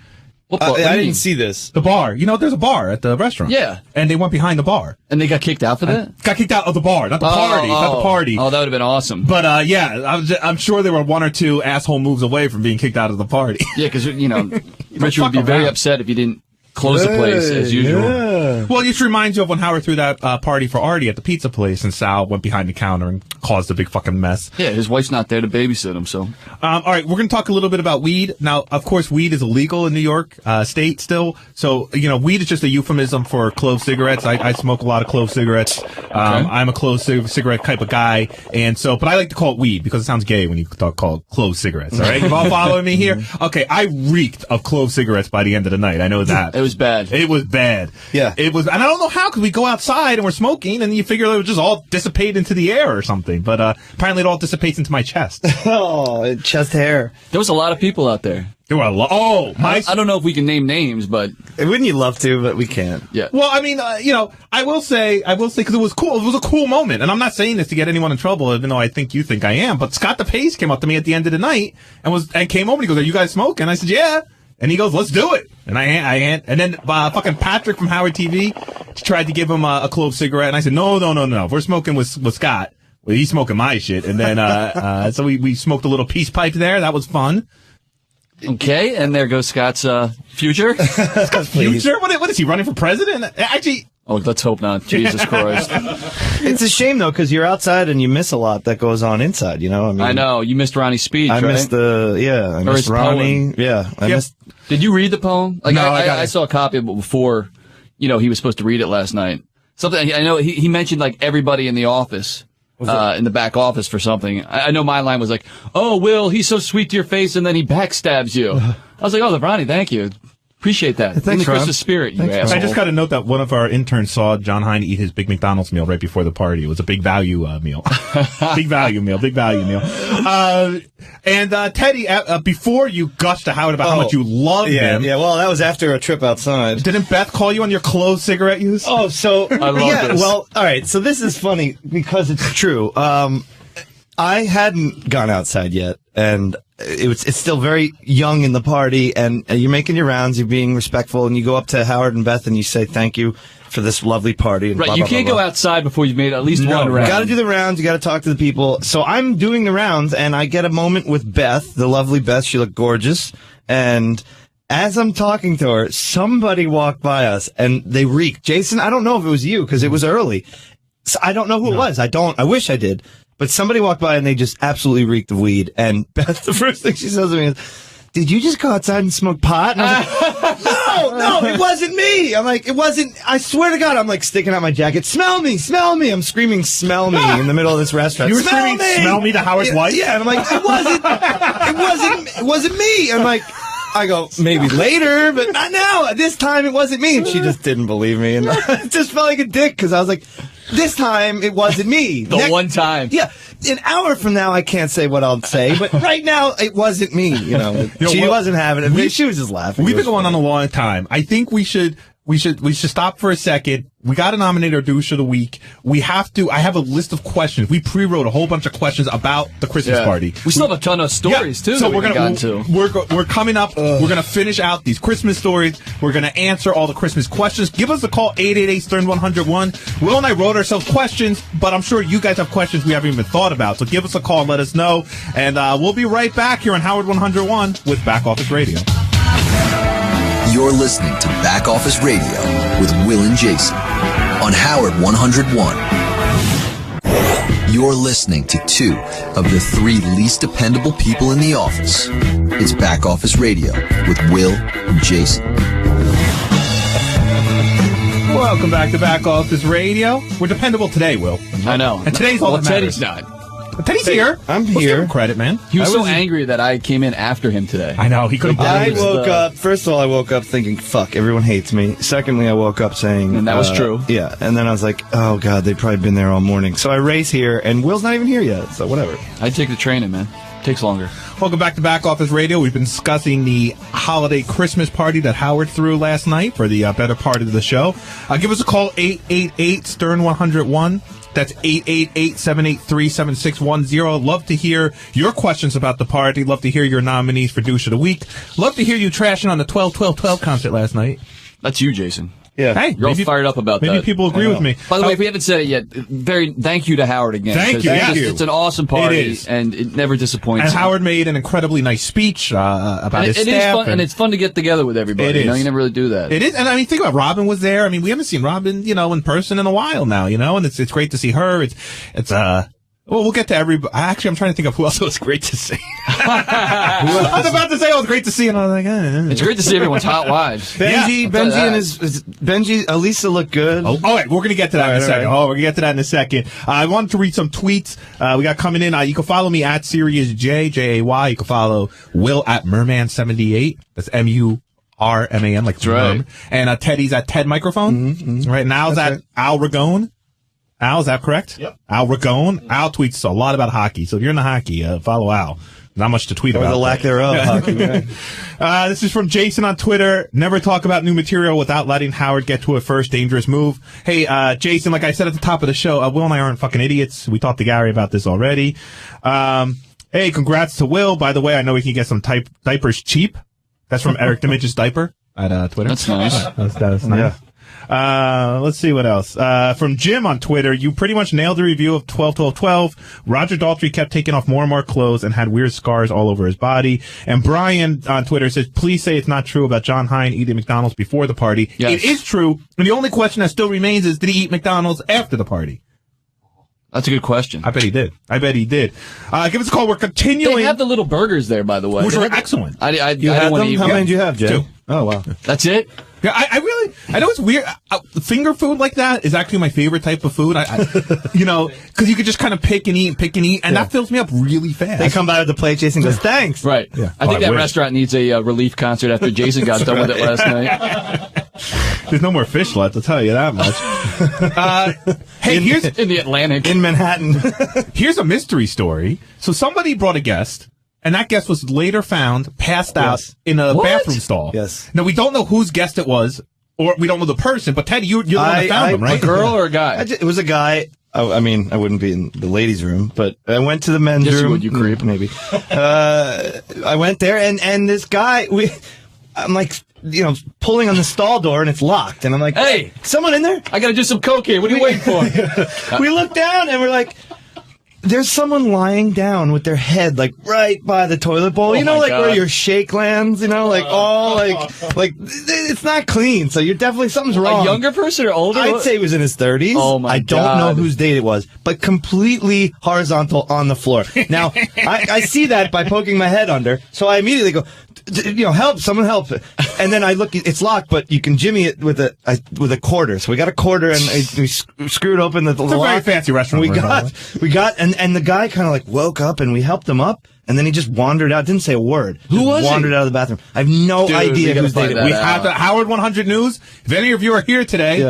I didn't see this. The bar. There's a bar at the restaurant. Yeah. And they went behind the bar. And they got kicked out for that? Got kicked out of the bar, not the party. Not the party. Oh, that would have been awesome. But, I'm sure there were one or two asshole moves away from being kicked out of the party. Yeah, because, Richard would be very upset if he didn't close the place as usual. Yeah. Well, it just reminds you of when Howard threw that party for Artie at the pizza place, and Sal went behind the counter and caused a big fucking mess. Yeah, his wife's not there to babysit him, so. All right, we're going to talk a little bit about weed. Now, of course, weed is illegal in New York State still. So, weed is just a euphemism for clove cigarettes. I smoke a lot of clove cigarettes. I'm a clove cigarette type of guy. And so, but I like to call it weed because it sounds gay when you call it clove cigarettes. All right, you all following me here? Okay, I reeked of clove cigarettes by the end of the night. I know that. It was bad. It was bad. Yeah. It was, and I don't know how, because we go outside and we're smoking, and you figure it would just all dissipate into the air or something. But apparently it all dissipates into my chest. Oh, chest hair. There was a lot of people out there. There were a lot. Oh, I don't know if we can name names, but wouldn't you love to? But we can't. Yeah. Well, I mean, I will say, because it was cool. It was a cool moment, and I'm not saying this to get anyone in trouble, even though I think you think I am. But Scott DePace came up to me at the end of the night and came over and he goes, "Are you guys smoking?" I said, "Yeah." And he goes, "Let's do it." And and then fucking Patrick from Howard TV tried to give him a clove cigarette, and I said, "No. We're smoking with Scott. Well, he's smoking my shit." And then so we smoked a little peace pipe there. That was fun. Okay, and there goes Scott's future. Scott's future? What is he running for president? Actually. Oh, let's hope not. Jesus Christ. It's a shame, though, because you're outside and you miss a lot that goes on inside, I know. You missed Ronnie's speech, I right? missed I missed Ronnie. Poem. Yeah. I missed. Did you read the poem? Like, no, I saw a copy of it before, he was supposed to read it last night. Something, I know he mentioned, like, everybody in the office. In the back office for something. I know my line was like, "Oh, Will, he's so sweet to your face, and then he backstabs you." I was like, "Oh, Ronnie, thank you. Appreciate that." Thanks, in the Ron. Christmas spirit, you asshole. I just got a note that one of our interns saw John Hein eat his big McDonald's meal right before the party. It was a big value meal. Big value meal. And Teddy, before you gushed to Howard about how much you love him. Yeah, well, that was after a trip outside. Didn't Beth call you on your clove cigarette use? Oh, so I love this. Well, all right. So this is funny because it's true. I hadn't gone outside yet, and it's still very young in the party, and you're making your rounds, you're being respectful, and you go up to Howard and Beth and you say thank you for this lovely party. And right, blah, you blah, can't blah, go blah. outside before you've made at least one round. You got to do the rounds. You got to talk to the people. So I'm doing the rounds, and I get a moment with Beth, the lovely Beth. She looked gorgeous, and as I'm talking to her, somebody walked by us, and they reeked. Jason, I don't know if it was you because it was early. So I don't know who it was. I wish I did. But somebody walked by and they just absolutely reeked of weed. And Beth, the first thing she says to me is, "Did you just go outside and smoke pot?" And I was like, No, it wasn't me. I'm like, it wasn't. I swear to God, I'm like sticking out my jacket. Smell me. I'm screaming, "Smell me," in the middle of this restaurant. You were screaming, "Smell me" to Howard's wife? Yeah, and I'm like, it wasn't me. I'm like, I go, maybe later, but not now. This time it wasn't me. And she just didn't believe me. And I just felt like a dick because I was like, this time it wasn't me. One time. Yeah. An hour from now, I can't say what I'll say, but right now it wasn't me. She wasn't having it. She was just laughing. We've been going on a long time. I think we should we should stop for a second. We got to nominate our douche of the week. I have a list of questions. We pre-wrote a whole bunch of questions about the Christmas party. We still have a ton of stories too. So we're coming up. We're gonna finish out these Christmas stories. We're gonna answer all the Christmas questions. Give us a call, 888-STERN-101. Will and I wrote ourselves questions, but I'm sure you guys have questions we haven't even thought about. So give us a call and let us know. And we'll be right back here on Howard 101 with Back Office Radio. You're listening to Back Office Radio with Will and Jason on Howard 101. You're listening to 2 of the 3 least dependable people in the office. It's Back Office Radio with Will and Jason. Welcome back to Back Office Radio. We're dependable today, Will. I know. And today's all that matters. Teddy's not. Teddy's here. I'm Let's here. give him credit, man. He was so angry that I came in after him today. I know. He couldn't I believe it. woke up, first of all, I woke up thinking, fuck, everyone hates me. Secondly, I woke up saying... And that was true. Yeah, and then I was like, oh, God, they've probably been there all morning. So I race here, and Will's not even here yet, so whatever. I take the train in, man. Takes longer. Welcome back to Back Office Radio. We've been discussing the holiday Christmas party that Howard threw last night for the better part of the show. Give us a call, 888-STERN-101. That's 888-783-7610. Love to hear your questions about the party. Love to hear your nominees for douche of the week. Love to hear you trashing on the 12-12-12 concert last night. That's you, Jason. Yeah. Hey, You're all fired up about that. Maybe people agree with me. By the way, if we haven't said it yet, thank you to Howard again. Thank you. It's an awesome party, It is. and it never disappoints. And Howard made an incredibly nice speech about his it staff. is fun, and it's fun to get together with everybody. It is. You know, you never really do that. It is, and I mean, think about it. Robin was there. I mean, we haven't seen Robin, in person in a while now, and it's great to see her. Well, we'll get to everybody. Actually, I'm trying to think of who else it was great to see. I was about to say it was great to see, and I was like, It's great to see everyone's hot wives. Benji and Elisa look good. Oh, all right, we're going to get to that in a second. Right. We're going to get to that in a second. I wanted to read some tweets we got coming in. You can follow me at SiriusJ, J-A-Y. You can follow Will at Merman78. That's M-U-R-M-A-N, like right. And Teddy's at Ted Microphone. Mm-hmm. Right now, it's at Al Ragone. Al, is that correct? Yep. Al Ragone. Al tweets a lot about hockey. So if you're into hockey, follow Al. Not much to tweet about. The lack thereof. Hockey, right? This is from Jason on Twitter. Never talk about new material without letting Howard get to a first dangerous move. Hey, Jason, like I said at the top of the show, Will and I aren't fucking idiots. We talked to Gary about this already. Hey, congrats to Will. By the way, I know we can get some diapers cheap. That's from Eric Dimich's Diaper at Twitter. That's nice. That's nice. Yeah. Let's see what else. From Jim on Twitter, you pretty much nailed the review of 12-12-12. Roger Daltrey kept taking off more and more clothes and had weird scars all over his body. And Brian on Twitter says, please say it's not true about John Hein eating McDonald's before the party. Yes. It is true. And the only question that still remains is, did he eat McDonald's after the party? That's a good question. I bet he did. Give us a call. We're continuing. They have the little burgers there, by the way. Which are excellent. I You don't had want them? to eat How many did you have, Jay? 2. Oh, wow. That's it? Yeah, I know it's weird. Finger food like that is actually my favorite type of food. Because you could just kind of pick and eat, and that fills me up really fast. They come by with the plate, Jason goes, thanks. Right. Yeah. I think I that wish. restaurant needs a relief concert after Jason got done with it last night. There's no more fish left, I'll tell you that much. Hey, here's in the Atlantic. In Manhattan. Here's a mystery story. So somebody brought a guest, and that guest was later found passed out in a bathroom stall. Yes. Now, we don't know whose guest it was, or we don't know the person, but Teddy, you're the one that found him, right? A girl or a guy? It was a guy. I mean, I wouldn't be in the ladies' room, but I went to the men's Yes, room. you would, you creep. Maybe. I went there, and this guy, I'm like, pulling on the stall door, and it's locked. And I'm like, hey, someone in there? I got to do some cocaine. What are you waiting for? We look down, and we're like, there's someone lying down with their head, like, right by the toilet bowl. Oh my God. Where your shake lands, like, it's not clean. So you're definitely, something's wrong. A younger person or older? I'd say he was in his 30s. Oh my I don't God. know whose date it was, but completely horizontal on the floor. Now, I see that by poking my head under, so I immediately go, help, someone help. And then I look, it's locked, but you can jimmy it with a quarter. So we got a quarter, and we screwed open the It's a very fancy restaurant. We got, and the guy kind of like woke up, and we helped him up. And then he just wandered out, didn't say a word. Who was he? Wandered out of the bathroom. I have no idea who's dating. We have the Howard 100 News. If any of you are here today,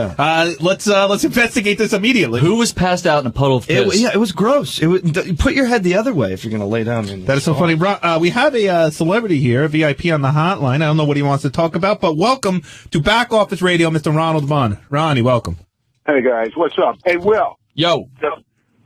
let's investigate this immediately. Who was passed out in a puddle of piss? It was gross. Put your head the other way if you're going to lay down. That is so funny. We have a celebrity here, a VIP on the hotline. I don't know what he wants to talk about, but welcome to Back Office Radio, Mr. Ronald Bunn. Ronnie, welcome. Hey, guys. What's up? Hey, Will. Yo.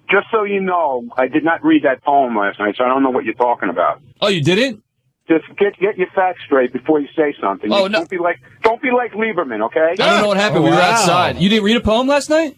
Just so you know, I did not read that poem last night, so I don't know what you're talking about. Oh, you didn't? Just get your facts straight before you say something. Oh, no. Don't be like Lieberman, okay? I don't know what happened. We were outside. You didn't read a poem last night?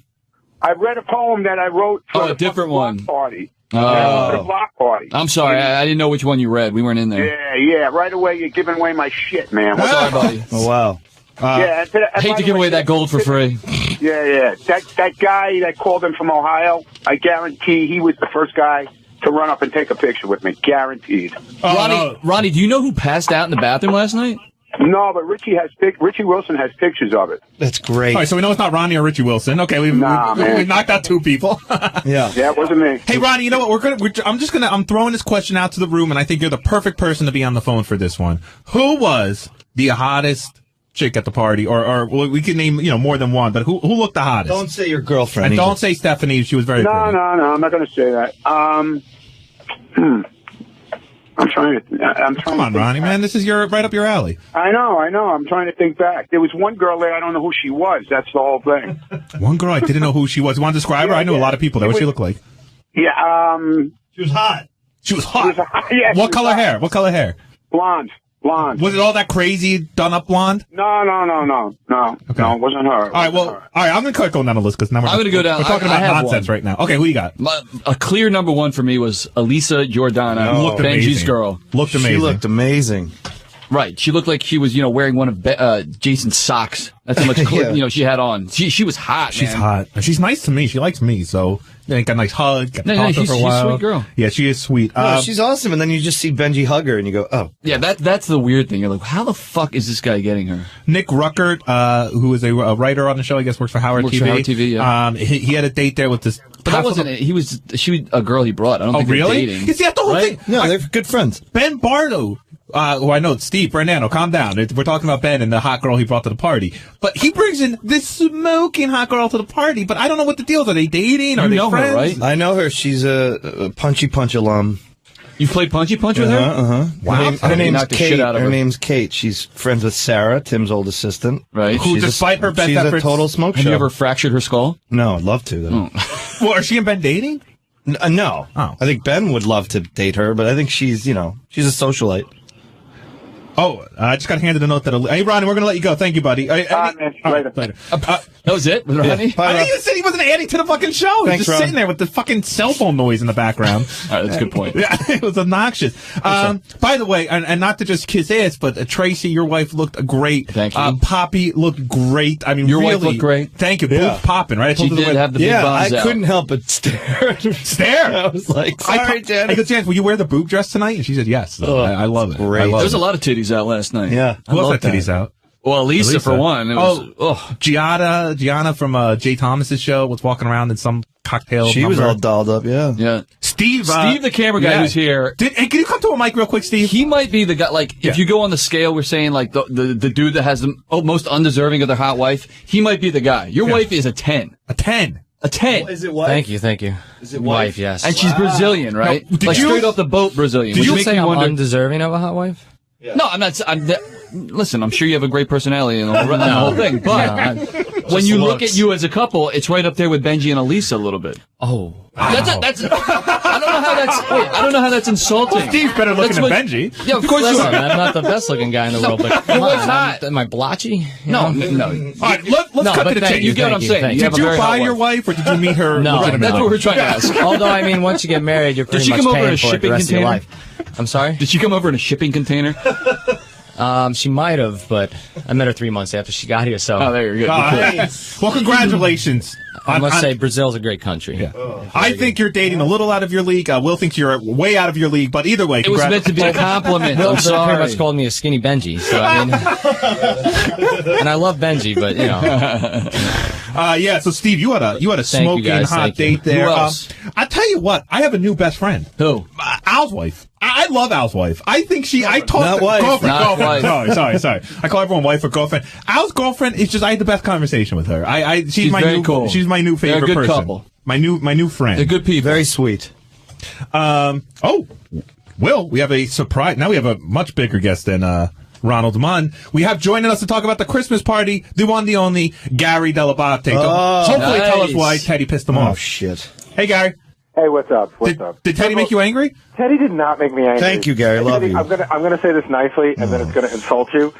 I read a poem that I wrote for a different one. Party. Oh. For the block party. I'm sorry. I didn't know which one you read. We weren't in there. Yeah. Right away, you're giving away my shit, man. Sorry, buddy. Oh, wow. I hate to give away that gold for free. Yeah. That guy that called in from Ohio, I guarantee he was the first guy to run up and take a picture with me. Guaranteed. Ronnie, do you know who passed out in the bathroom last night? No, but Richie Wilson has pictures of it. That's great. All right, so we know it's not Ronnie or Richie Wilson. Okay, we've knocked out two people. Yeah, it wasn't me. Hey, Ronnie, you know what? I'm throwing this question out to the room, and I think you're the perfect person to be on the phone for this one. Who was the hottest chick at the party, or we can name more than one, but who looked the hottest? Don't say your girlfriend. And don't say Stephanie. She was very pretty. No, I'm not going to say that. I'm trying to. Come on, Ronnie, man, this is right up your alley. I know. I'm trying to think back. There was one girl there. I don't know who she was. That's the whole thing. One girl, I didn't know who she was. You want to describe her? I knew a lot of people there. What she look like? Yeah. She was hot. She was hot. Yeah. What color hair? What color hair? Blonde. Was it all that crazy done up blonde? No. Okay. No, it wasn't her. All right, I'm going to go down the list because now I'm going to go down. We're talking about nonsense right now. Okay, who you got? A clear number one for me was Elisa Giordano, Benji's girl. Looked amazing. She looked amazing. Right. She looked like she was, wearing one of Jason's socks. That's how much, she had on. She was hot, She's man. hot. And she's nice to me. She likes me, so got a nice hug. Got to talk to her for a while. She's a sweet girl. Yeah, she is sweet. No, she's awesome. And then you just see Benji hug her and you go, oh. Yeah, that's the weird thing. You're like, how the fuck is this guy getting her? Nick Ruckert, who is a writer on the show, I guess works for Howard TV. For Howard TV, yeah. He had a date there with this. But that wasn't it. She was a girl he brought. I don't think really? They're dating. You see, that's the whole thing. No, they're good friends. Ben Bardo. Who I know it's Steve Bernano. Calm down. We're talking about Ben and the hot girl he brought to the party. But he brings in this smoking hot girl to the party. But I don't know what the deal is. Are they dating? Are they friends? Her, right? I know her. She's a Punchy Punch alum. You played Punchy Punch with her? Wow. Her name's Kate. Her name's Kate. She's friends with Sarah, Tim's old assistant. Right. Who, despite her best efforts, she's a total smoke show. Have you ever fractured her skull? No, I'd love to, though. Well, are she and Ben dating? No. Oh. I think Ben would love to date her, but I think she's a socialite. Oh, I just got handed a note that... Hey, Ronnie, we're going to let you go. Thank you, buddy. Later. That was it? Was Ronnie? I think he said he wasn't adding to the fucking show. He was just sitting there with the fucking cell phone noise in the background. All right, that's a good point. Yeah, it was obnoxious. By the way, and not to just kiss ass, but Tracy, your wife looked great. Thank you. Poppy looked great. I mean, your really, wife looked great. Thank you. Boobs popping, right? She did have the big buns I out. couldn't help but stare. I was like, sorry, Janet. I go, Janet, will you wear the boob dress tonight? And she said yes. I love it. Great. I love There was it. a lot of titties out last night. Yeah. Who else had titties out? Well, Lisa for one. It was, Gianna from Jay Thomas's show was walking around in some cocktail. She was all dolled up, yeah. Yeah. Steve, the camera guy who's here. Hey, can you come to a mic real quick, Steve? He might be the guy, if you go on the scale, we're saying, the dude that has the most undeserving of their hot wife, he might be the guy. Your wife is a 10. A 10? A 10. Is it wife? Thank you. Is it wife? Yes. And she's Brazilian, right? Now, straight off the boat Brazilian. Did Which you makes say me I'm wonder, undeserving of a hot wife? Yeah. No, I'm not. Listen, I'm sure you have a great personality and the whole thing, but when you look at you as a couple, it's right up there with Benji and Elisa a little bit. Oh, that's. I don't know how that's insulting. Well, Steve's better looking than Benji. Yeah, of course you are. I'm not the best looking guy in the world, but come on, am I blotchy? No. All right, let's cut to the chase. You get what I'm saying. Did you buy your wife, or did you meet her? No, that's what we're trying to ask. Although, I mean, once you get married, you're pretty much paying for it the rest of your life. I'm sorry? Did she come over in a shipping container? She might have, but I met her 3 months after she got here, so. Oh, there you go. Well, congratulations. I must say, Brazil's a great country. Yeah. I think you're dating a little out of your league. Will thinks you're way out of your league, but either way, it was meant to be a compliment. Will I'm sorry. pretty much called me a skinny Benji, so I mean, and I love Benji, but you know. Yeah. So Steve, you had a smoking hot date there. Who else? I tell you what, I have a new best friend. Who? Al's wife. I love Al's wife. I think I talk Not to wife. girlfriend. Not Girlfriend. wife. Sorry. I call everyone wife or girlfriend. Al's girlfriend is just, I had the best conversation with her. She's my very new, cool. She's my new favorite They're a good person. couple. My new friend. They're good people. Very sweet. Will, we have a surprise. Now we have a much bigger guest than Ronald Munn. We have joining us to talk about the Christmas party, the one, the only, Gary Dell'Abate. Hopefully tell us why Teddy pissed him off. Oh, shit. Hey, Gary. Hey, what's up? What's up? Did Teddy make you angry? Teddy did not make me angry. Thank you, Gary. Love Teddy, you. I'm gonna say this nicely, and then it's gonna insult you.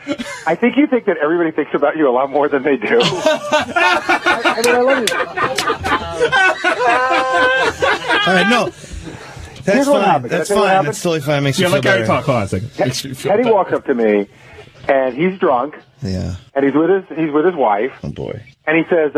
I think you think that everybody thinks about you a lot more than they do. I mean, I love you. All right, no. That's Here's what fine. happened. That's Can I tell you what fine. happened? That's totally fine. Makes you feel let Gary better. talk. Hold on a second. Teddy walks up to me, and he's drunk, Yeah. and he's with his wife, Oh, boy. and he says,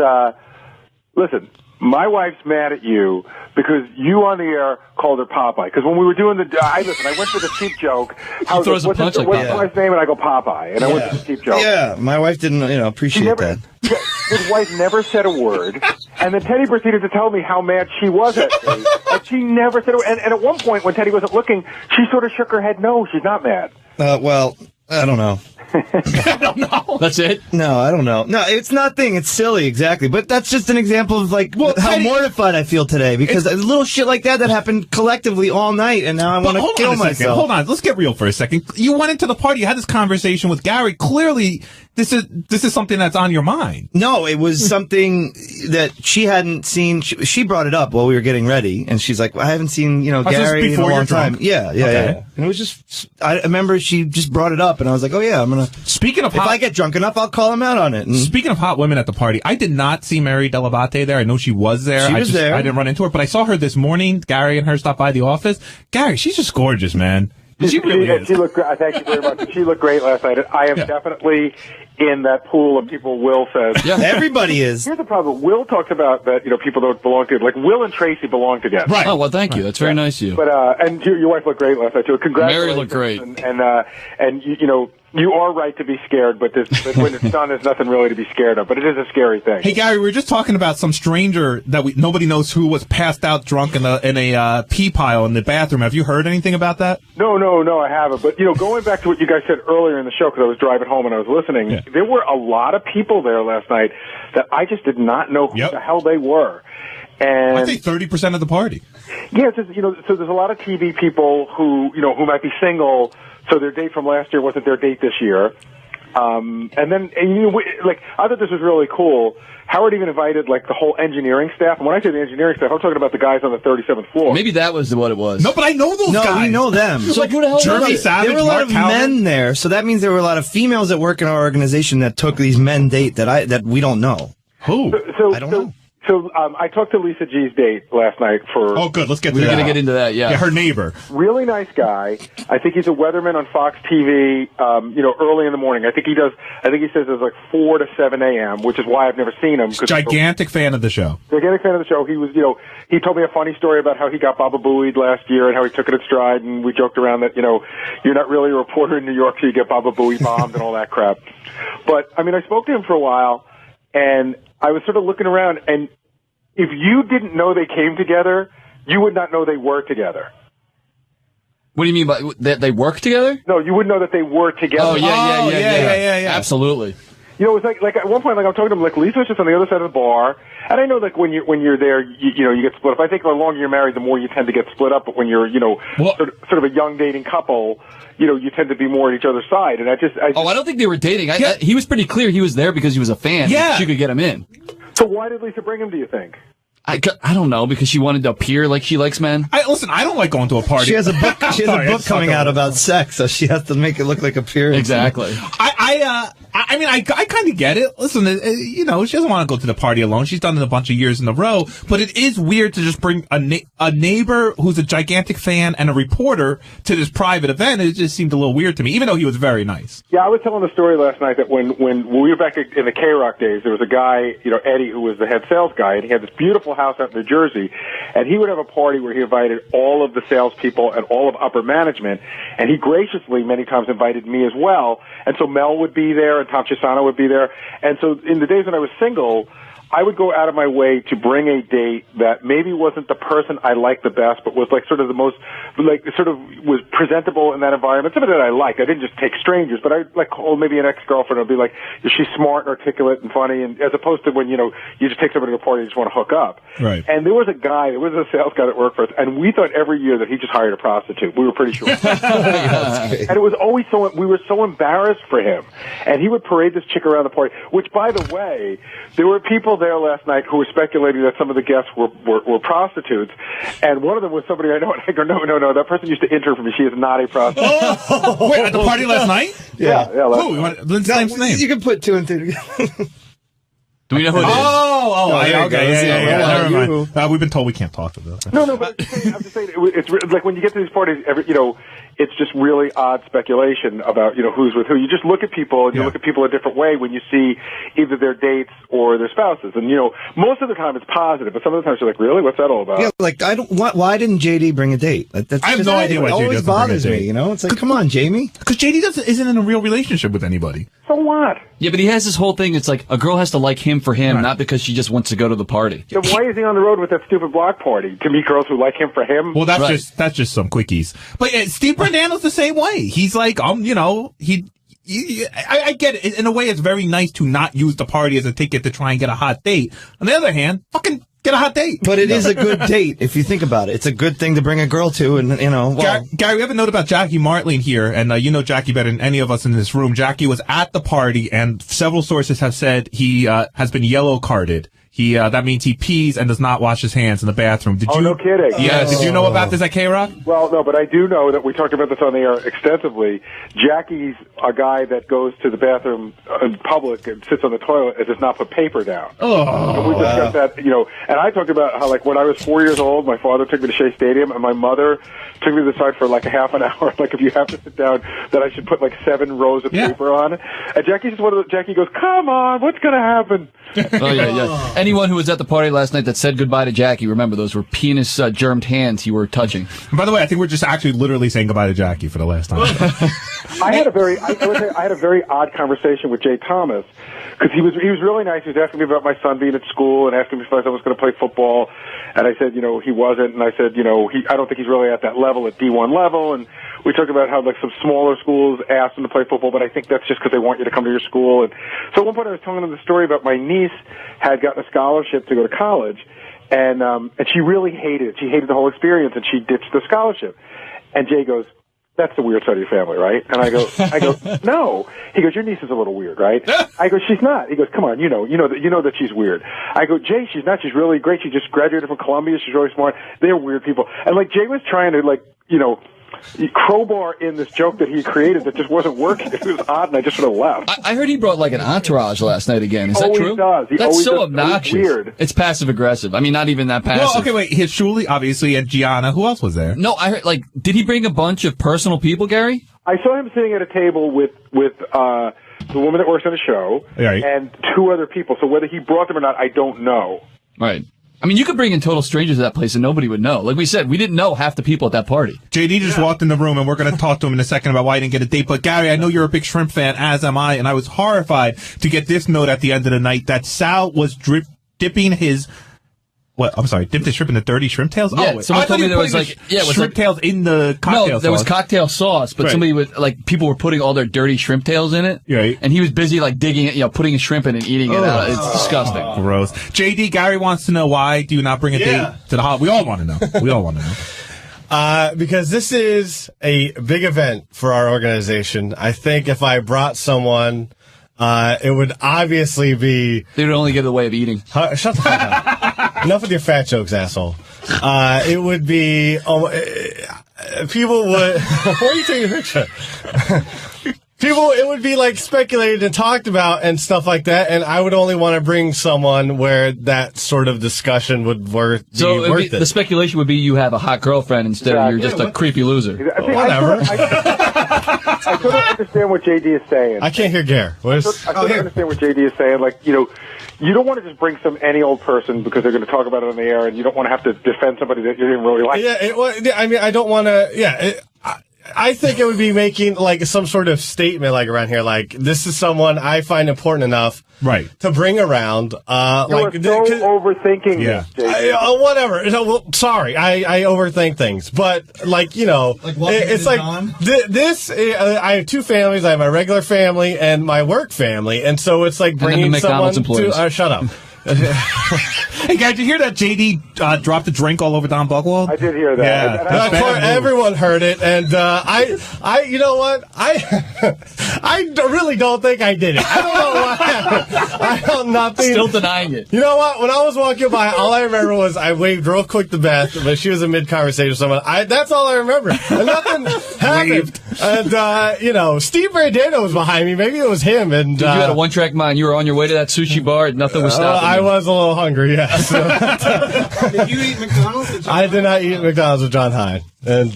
"Listen, my wife's mad at you because you on the air called her Popeye. Because when we were doing I went for the cheap joke. He throws a punch like what's that. my wife's name? And I go Popeye, and I went for the cheap joke. Yeah, my wife didn't, appreciate that. His wife never said a word, and then Teddy proceeded to tell me how mad she was at me, and she never said a word. And at one point, when Teddy wasn't looking, she sort of shook her head. No, she's not mad. Well, I don't know. I don't know. That's it? No, I don't know. No, it's nothing. It's silly, exactly. But that's just an example of how Teddy, mortified I feel today because a little shit like that happened collectively all night, and now I want to kill myself. Hold on. Let's get real for a second. You went into the party. You had this conversation with Gary. Clearly, this is something that's on your mind. No, it was something that she hadn't seen. She brought it up while we were getting ready, and she's like, "I haven't seen Gary in a long time." Yeah. And it was just. I remember she just brought it up, and I was like, "Oh yeah, I'm gonna." Speaking of, if I get drunk enough, I'll call him out on it. And speaking of hot women at the party, I did not see Mary Dell'Abate there. I know she was there. She was there. I didn't run into her, but I saw her this morning. Gary and her stopped by the office. Gary, she's just gorgeous, man. She really is. She looked great. Thank you very much. She looked great last night. I am definitely in that pool of people Will says. Yeah, everybody is. Here's the problem. Will talks about that, people don't belong together. Like Will and Tracy belong together. Right. Oh, well, thank you. That's very nice of you. But, and your wife looked great last night, too. Congratulations. Mary looked great. And you are right to be scared, but when it's done, there's nothing really to be scared of. But it is a scary thing. Hey, Gary, we were just talking about some stranger that nobody knows who was passed out drunk in a pee pile in the bathroom. Have you heard anything about that? No, I haven't. But, going back to what you guys said earlier in the show, because I was driving home and I was listening, there were a lot of people there last night that I just did not know who the hell they were. And I'd say 30% of the party. Yeah, it's just, so there's a lot of TV people who might be single, so their date from last year wasn't their date this year. I thought this was really cool. Howard even invited, the whole engineering staff. And when I say the engineering staff, I'm talking about the guys on the 37th floor. Maybe that was what it was. No, but I know those guys. No, we know them. So who the hell Jeremy Savage, there were a lot Mark of Calvin. men there, so that means there were a lot of females that work in our organization that took these men date that we don't know. Who? I don't know. So I talked to Lisa G's date last night for... Oh, good. Let's get to We're that. going to get into that, yeah. Yeah, her neighbor. Really nice guy. I think he's a weatherman on Fox TV, early in the morning. I think he says it's 4 to 7 a.m., which is why I've never seen him. Gigantic fan of the show. Gigantic fan of the show. He was, he told me a funny story about how he got Baba Booeyed last year and how he took it in stride, and we joked around that, you're not really a reporter in New York, so you get Baba Booey bombed and all that crap. But, I spoke to him for a while, and I was sort of looking around, and if you didn't know they came together, you would not know they were together. What do you mean by that they work together? No, you wouldn't know that they were together. Oh, yeah. Absolutely. It's like at one point, I'm talking to him, Lisa was just on the other side of the bar, and I know when you're there, you get split up. I think the longer you're married, the more you tend to get split up. But when you're sort of a young dating couple, you tend to be more at each other's side. And I don't think they were dating. He was pretty clear he was there because he was a fan. Yeah, she could get him in. So why did Lisa bring him, do you think? I don't know, because she wanted to appear like she likes men. Listen, I don't like going to a party. She has a book. She has a book coming out about sex, so she has to make it look like appearance. Exactly. I kind of get it. Listen, she doesn't want to go to the party alone. She's done it a bunch of years in a row. But it is weird to just bring a neighbor who's a gigantic fan and a reporter to this private event. It just seemed a little weird to me, even though he was very nice. Yeah, I was telling the story last night that when we were back in the K-Rock days, there was a guy, Eddie, who was the head sales guy, and he had this beautiful house out in New Jersey, and he would have a party where he invited all of the salespeople and all of upper management, and he graciously many times invited me as well. And so Mel would be there, and Tom Chisano would be there. And so in the days when I was single, I would go out of my way to bring a date that maybe wasn't the person I liked the best, but was like sort of the most, like sort of was presentable in that environment. Somebody that I liked. I didn't just take strangers, but I like call maybe an ex-girlfriend and be like, is she smart, articulate, and funny? And as opposed to when, you know, you just take somebody to a party and you just want to hook up. Right. And there was a sales guy that worked for us, and we thought every year that he just hired a prostitute. We were pretty sure. And it was always we were so embarrassed for him. And he would parade this chick around the party, which, by the way, there were people there last night who were speculating that some of the guests were prostitutes, and one of them was somebody I know, and I go, no, that person used to intern for me. She is not a prostitute. Wait, at the party last night? Yeah. What's the name? You can put two and two together. Do we know who it is? Okay, yeah. Never mind. We've been told we can't talk to them. No, but I'm just saying, it's like when you get to these parties, it's just really odd speculation about, you know, who's with who. You just look at people, and you look at people a different way when you see either their dates or their spouses. And, you know, most of the time it's positive, but some of the times you're like, really? What's that all about? Yeah, like, why didn't JD bring a date? I have no idea why JD doesn't bring a date. It always bothers me, you know? It's like, come on, Jamie. Because JD isn't in a real relationship with anybody. So what? Yeah, but he has this whole thing. It's like a girl has to like him for him, not because she just wants to go to the party. Then why is he on the road with that stupid block party? To meet girls who like him for him? Well, that's just some quickies. But Steve Brandano's the same way. He's like, you know, I get it. In a way, it's very nice to not use the party as a ticket to try and get a hot date. On the other hand, fucking get a hot date. But it is a good date if you think about it. It's a good thing to bring a girl to, and you know. Well, Gary, we have a note about Jackie Martling here, and you know Jackie better than any of us in this room. Jackie was at the party, and several sources have said he has been yellow carded. That means he pees and does not wash his hands in the bathroom. No kidding. Yeah, did you know about this at K-Rock? Well, no, but I do know that we talked about this on the air extensively. Jackie's a guy that goes to the bathroom in public and sits on the toilet and does not put paper down. And we discussed that, you know, and I talked about how, like, when I was 4 years old, my father took me to Shea Stadium, and my mother took me to the side for like a half an hour. Like, if you have to sit down, that I should put like 7 rows of paper on. And Jackie's just Jackie goes, come on, what's going to happen? Oh, yeah. Anyone who was at the party last night that said goodbye to Jackie, remember, those were penis germed hands you were touching. And by the way, I think we're just actually literally saying goodbye to Jackie for the last time. I had a very odd conversation with Jay Thomas, because he was really nice. He was asking me about my son being at school and asking me if I was going to play football, and I said, you know, he wasn't, and I said, you know, I don't think he's really at that level, at D1 level, and we talked about how, like, some smaller schools asked him to play football, but I think that's just because they want you to come to your school. And so at one point I was telling him the story about my niece had gotten a scholarship to go to college, and she really hated it. She hated the whole experience, and she ditched the scholarship. And Jay goes, that's the weird side of your family, right? And I go, no. He goes, your niece is a little weird, right? I go, she's not. He goes, come on, you know that she's weird. I go, Jay, she's not. She's really great. She just graduated from Columbia. She's really smart. They're weird people. And, like, Jay was trying to, like, you know, crowbar in this joke that he created that just wasn't working. It was odd, and I just sort of left. I heard he brought like an entourage last night again. Is that true? Does. That's so obnoxious. Weird. It's passive aggressive. I mean, not even that passive. Well, okay, wait. His Shuli, obviously, and Gianna. Who else was there? No, I heard, like, did he bring a bunch of personal people, Gary? I saw him sitting at a table with the woman that works on the show and 2 other people. So whether he brought them or not, I don't know. Right. I mean, you could bring in total strangers to that place and nobody would know. Like we said, we didn't know half the people at that party. JD just walked in the room, and we're going to talk to him in a second about why he didn't get a date. But, Gary, I know you're a big shrimp fan, as am I, and I was horrified to get this note at the end of the night that Sal was dipping his... What? I'm sorry, dipped his shrimp in the dirty shrimp tails? Yeah, someone told me there was like... Yeah, it was shrimp tails in the cocktail sauce. No, there was cocktail sauce, but somebody was, like, people were putting all their dirty shrimp tails in it. Right. And he was busy, like, digging it, you know, putting a shrimp in and eating it out. It's disgusting. Gross. JD, Gary wants to know why do you not bring a date to the holiday? We all want to know. We all want to know. Because this is a big event for our organization. I think if I brought someone, it would obviously be... They would only get in the way of eating. Shut the fuck up. Enough with your fat jokes, asshole. It would be... people would... Why are you taking a picture? It would be like speculated and talked about and stuff like that, and I would only want to bring someone where that sort of discussion would be worth it. The speculation would be you have a hot girlfriend instead of you're just a creepy loser. Whatever. I sort of understand what JD is saying. I can't hear Gare. I sort of understand what JD is saying. Like, you know, you don't want to just bring any old person because they're going to talk about it on the air, and you don't want to have to defend somebody that you didn't really like. Yeah, I mean, I don't want to. Yeah. I think it would be making like some sort of statement like around here, like this is someone I find important enough to bring around. You're so overthinking this, Jason. Whatever. No, well, sorry, I overthink things, but like it's like I have two families. I have my regular family and my work family, and so it's like bringing someone to. Shut up. Hey, guys, did you hear that JD dropped a drink all over Don Buchwald? I did hear that. Yeah, of course, everyone heard it, and I, you know what? I really don't think I did it. I don't know what happened. I don't nothing. Still denying it. You know what? When I was walking by, all I remember was I waved real quick to Beth, but she was in mid-conversation with someone. That's all I remember. And nothing happened. And, Steve Brandano was behind me. Maybe it was him. And you had a one-track mind. You were on your way to that sushi bar, and nothing was stopping you. I was a little hungry, yes. Did you eat McDonald's? I did not eat McDonald's with John Hine. And,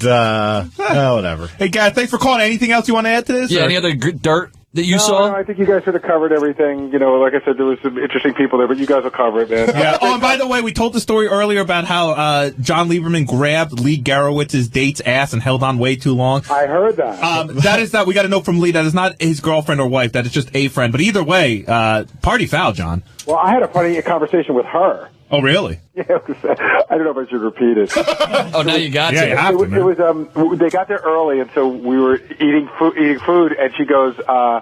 whatever. Hey, guys, thanks for calling. Anything else you want to add to this? Yeah, any other dirt that you saw? No, I think you guys sort of covered everything. Like I said, there was some interesting people there, but you guys will cover it, man. Yeah. Oh, and by the way, we told the story earlier about how John Lieberman grabbed Lee Garowitz's date's ass and held on way too long. I heard that. That is that. We got a note from Lee. That is not his girlfriend or wife. That is just a friend. But either way, party foul, John. Well, I had a funny conversation with her. Oh, really? Yeah, I don't know if I should repeat it. Oh, now you got to. You have to, it was they got there early, and so we were eating food, and she goes, oh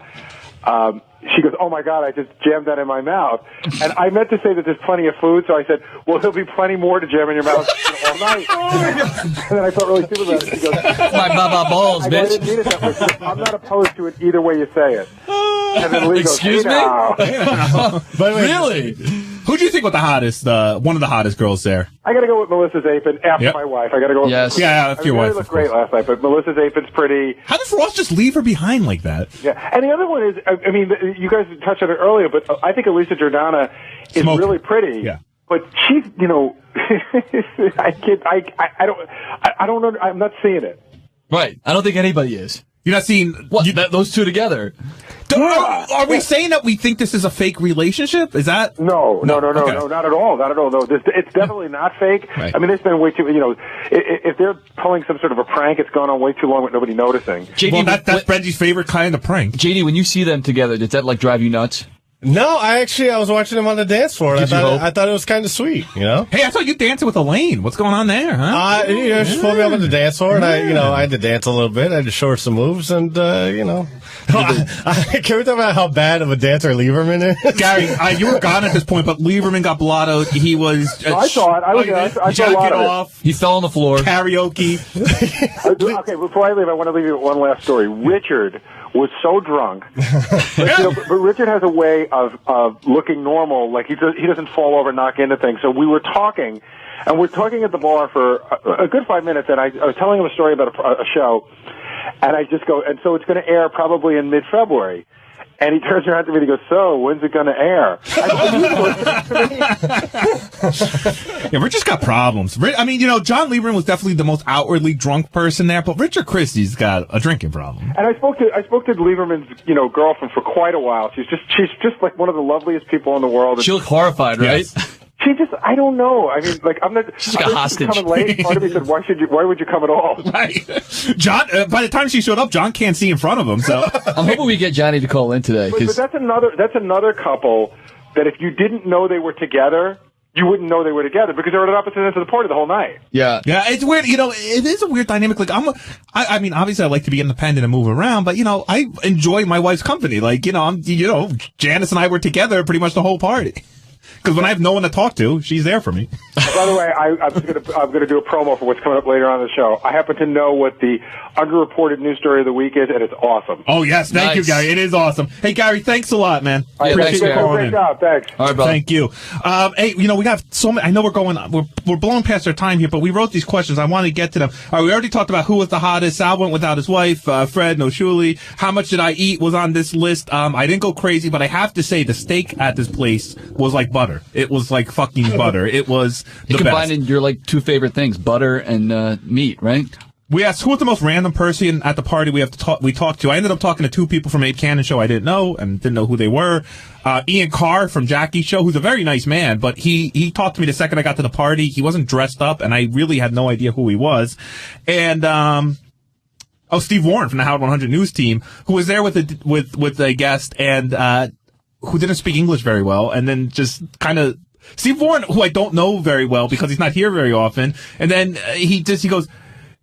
my God, I just jammed that in my mouth. And I meant to say that there's plenty of food, so I said, well, there'll be plenty more to jam in your mouth all night. And then I felt really stupid about it. She goes, my baba balls, bitch. I didn't mean it that way. She goes, I'm not opposed to it either way you say it. And then Lee goes, Excuse me? But Really? Who do you think was the hottest, one of the hottest girls there? I got to go with Melissa Zapin after my wife. I got to go with Yes. Yeah, after your wife. She looked great last night, but Melissa Zapin's pretty. How does Ross just leave her behind like that? Yeah, and the other one is, I mean, you guys touched on it earlier, but I think Elisa Jordana is really pretty. Yeah. But she's, I don't know. I'm not seeing it. Right. I don't think anybody is. You're not seeing those two together. Are we saying that we think this is a fake relationship? Is that no, not at all, No, it's definitely not fake. Right. I mean, it's been way too. If they're pulling some sort of a prank, it's gone on way too long with nobody noticing. JD, that's Benji's favorite kind of prank. JD, when you see them together, does that drive you nuts? No, I was watching them on the dance floor. And I thought it was kind of sweet, Hey, I saw you dancing with Elaine. What's going on there, huh? She pulled me up on the dance floor, and I had to dance a little bit. I had to show her some moves, and can we talk about how bad of a dancer Lieberman is? Gary, you were gone at this point, but Lieberman got blottoed. He was. I saw it. I saw a lot of it. He fell on the floor. Karaoke. Okay, before I leave, I want to leave you with one last story. Richard was so drunk, but Richard has a way of looking normal. Like he doesn't fall over and knock into things. So we were talking, and we're talking at the bar for a good 5 minutes, and I was telling him a story about a show, and I just go, and so it's going to air probably in mid-February. And he turns around to me and he goes, so, when's it going to air? Yeah, Richard's got problems. I mean, John Lieberman was definitely the most outwardly drunk person there, but Richard Christie's got a drinking problem. And I spoke to Lieberman's, girlfriend for quite a while. She's just like one of the loveliest people in the world. She looked horrified, right? She just, I don't know. I mean, I'm not. She's like a hostage. Coming late. Part of me said, why would you come at all? Right. John, by the time she showed up, John can't see in front of him, so. I'm hoping we get Johnny to call in today. But that's another couple that if you didn't know they were together, you wouldn't know they were together because they were at opposite ends of the party the whole night. Yeah. Yeah, it's weird. It is a weird dynamic. Like, I mean, obviously I like to be independent and move around, but, I enjoy my wife's company. Like, Janice and I were together pretty much the whole party. Because when I have no one to talk to, she's there for me. By the way, I'm gonna do a promo for what's coming up later on in the show. I happen to know what the underreported news story of the week is, and it's awesome. Oh yes, thank you, Gary. It is awesome. Hey, Gary, thanks a lot, man. Appreciate you calling in. Great job, thanks. All right, brother. Thank you. Hey, we got so many. I know we're blowing past our time here, but we wrote these questions. I want to get to them. All right, we already talked about who was the hottest. Sal went without his wife. Fred, no Shuli. How much did I eat was on this list. I didn't go crazy, but I have to say the steak at this place was like butter. It was like fucking butter. It was the best. Combining your two favorite things, butter and meat, right? We asked who was the most random person at the party we talked to. I ended up talking to two people from Abe Cannon show I didn't know and didn't know who they were. Ian Carr from Jackie's show, who's a very nice man, but he talked to me the second I got to the party. He wasn't dressed up, and I really had no idea who he was. And Oh, Steve Warren from the Howard 100 News team, who was there with a guest and who didn't speak English very well, and then just kind of Steve Warren, who I don't know very well because he's not here very often, and then he goes,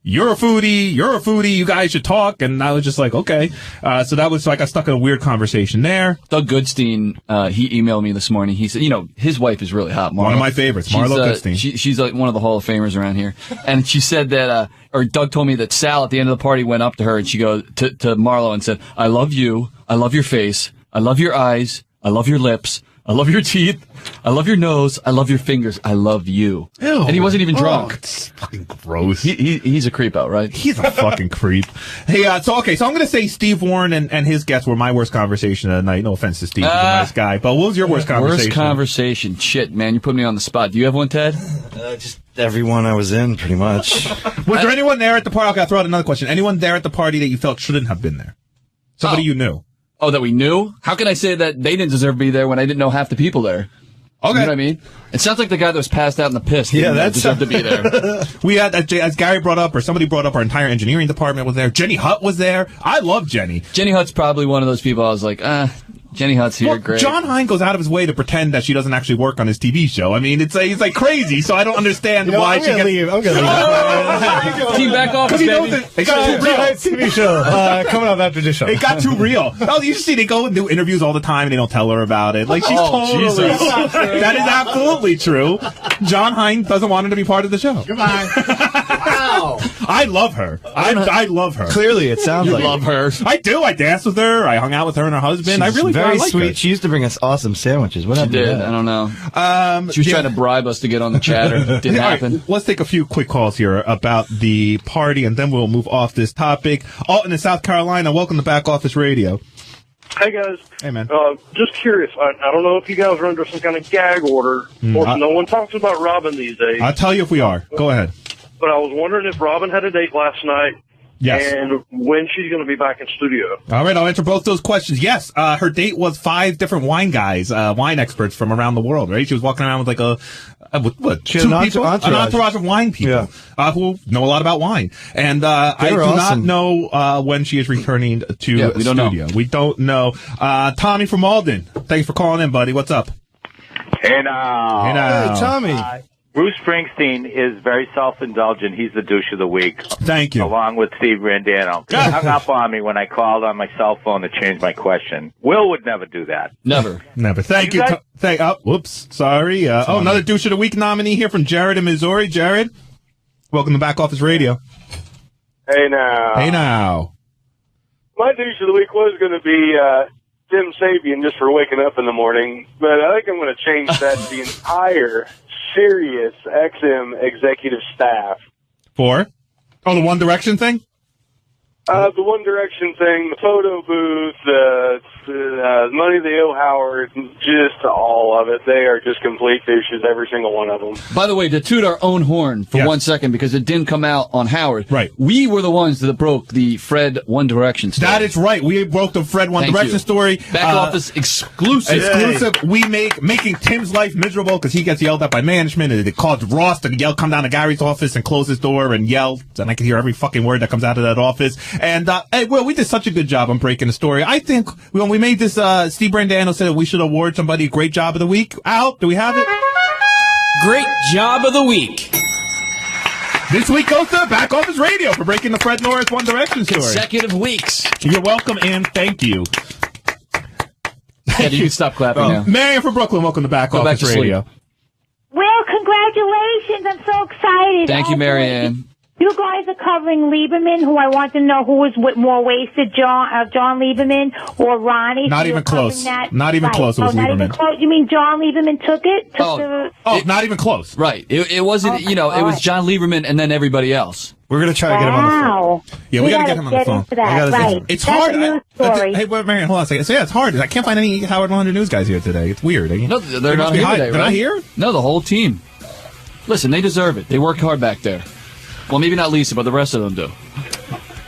you're a foodie, you guys should talk. And I was just like, okay. So I got stuck in a weird conversation there. Doug Goodstein, he emailed me this morning. He said, his wife is really hot, Marlo. One of my favorites, Marlo Goodstein. She's like one of the Hall of Famers around here. And she said that, or Doug told me that Sal at the end of the party went up to her and she goes to Marlo and said, I love you. I love your face. I love your eyes. I love your lips. I love your teeth. I love your nose. I love your fingers. I love you. Ew. And he wasn't even drunk. It's fucking gross. He's a creep out, right? He's a fucking creep. Hey, so I'm going to say Steve Warren and his guests were my worst conversation of the night. No offense to Steve. He's a nice guy. But what was your worst conversation? Worst conversation. Shit, man. You put me on the spot. Do you have one, Ted? Just everyone I was in, pretty much. Was there anyone there at the party? Okay, I'll throw out another question. Anyone there at the party that you felt shouldn't have been there? Somebody you knew? Oh, that we knew? How can I say that they didn't deserve to be there when I didn't know half the people there? Okay. You know what I mean? It sounds like the guy that was passed out in the piss didn't deserve to be there. We had, as Gary brought up, or somebody brought up, our entire engineering department was there. Jenny Hutt was there. I love Jenny. Jenny Hutt's probably one of those people I was like, Jenny Hutt's here, great. John Hein goes out of his way to pretend that she doesn't actually work on his TV show. I mean, he's like crazy, so I don't understand why she gets... I'm going to leave. Team back off, baby. It got too real. TV show coming up after this show. It got too real. Oh, you see, they go and do interviews all the time, and they don't tell her about it. Like, she's totally... That is absolutely true. John Hein doesn't want her to be part of the show. Goodbye. I love her. I love her. Clearly, it sounds You like love her. I do. I danced with her. I hung out with her and her husband. I really very like sweet. her. She used to bring us awesome sandwiches. What She happened to did. that? I don't know. She was trying to bribe us to get on the chatter. Didn't All right, happen. let's take a few quick calls here about the party, and then we'll move off this topic. Alton in South Carolina, welcome to Back Office Radio. Hey, guys. Hey, man. Just curious. I don't know if you guys are under some kind of gag order, or if no one talks about Robin these days. I'll tell you if we are. Go ahead. But I was wondering if Robin had a date last night. Yes. And when she's going to be back in studio. All right, I'll answer both those questions. Yes, her date was 5 different wine guys, wine experts from around the world, right? She was walking around with like an entourage of wine people who know a lot about wine. And I do not know when she is returning to we don't studio. know. We don't know. Tommy from Malden, thanks for calling in, buddy. What's up? Hey now. Hey now. Hey, Tommy. Bruce Springsteen is very self-indulgent. He's the douche of the week. Thank you. Along with Steve Randano. He hung up on me when I called on my cell phone to change my question. Will would never do that. Never. Thank you. Whoops. Sorry. Another douche of the week nominee here from Jared in Missouri. Jared, welcome to Back Office Radio. Hey, now. Hey, now. My douche of the week was going to be Tim Sabian just for waking up in the morning, but I think I'm going to change that to the entire Sirius XM executive staff. For? Oh, the One Direction thing? The One Direction thing, the photo booth, Money they owe Howard, just all of it. They are just complete douches, every single one of them. By the way, to toot our own horn for 1 second, because it didn't come out on Howard. Right. We were the ones that broke the Fred One Direction story. That is right. We broke the Fred One Direction story. Back Office exclusive. Exclusive. We making Tim's life miserable because he gets yelled at by management, and it caused Ross to come down to Gary's office and close his door and yell, and I can hear every fucking word that comes out of that office. And hey, Will, we did such a good job on breaking the story. I think when we made this, Steve Brandano said we should award somebody Great Job of the Week. Al, do we have it? Great Job of the Week. This week goes to Back Office Radio for breaking the Fred Norris One Direction story. Consecutive weeks. You're welcome and thank you. Yeah, you can stop clapping now. Marion from Brooklyn, welcome to Back Office Radio. Well, congratulations. I'm so excited. Thank you, Marianne. You guys are covering Lieberman, who I want to know who was more wasted, John Lieberman or Ronnie. Not even close. Not even close. It was not Lieberman. Even close. You mean John Lieberman took it? Not even close. Right. It wasn't, it was John Lieberman and then everybody else. We're going to try to get him on the phone. Yeah, we got to get him on the phone. It's hard. Hey, Marion, hold on a second. So, yeah, it's hard. I can't find any Howard 100 News guys here today. It's weird. No, they're not here today, right? They're not here? No, the whole team. Listen, they deserve it. They worked hard back there. Well, maybe not Lisa, but the rest of them do.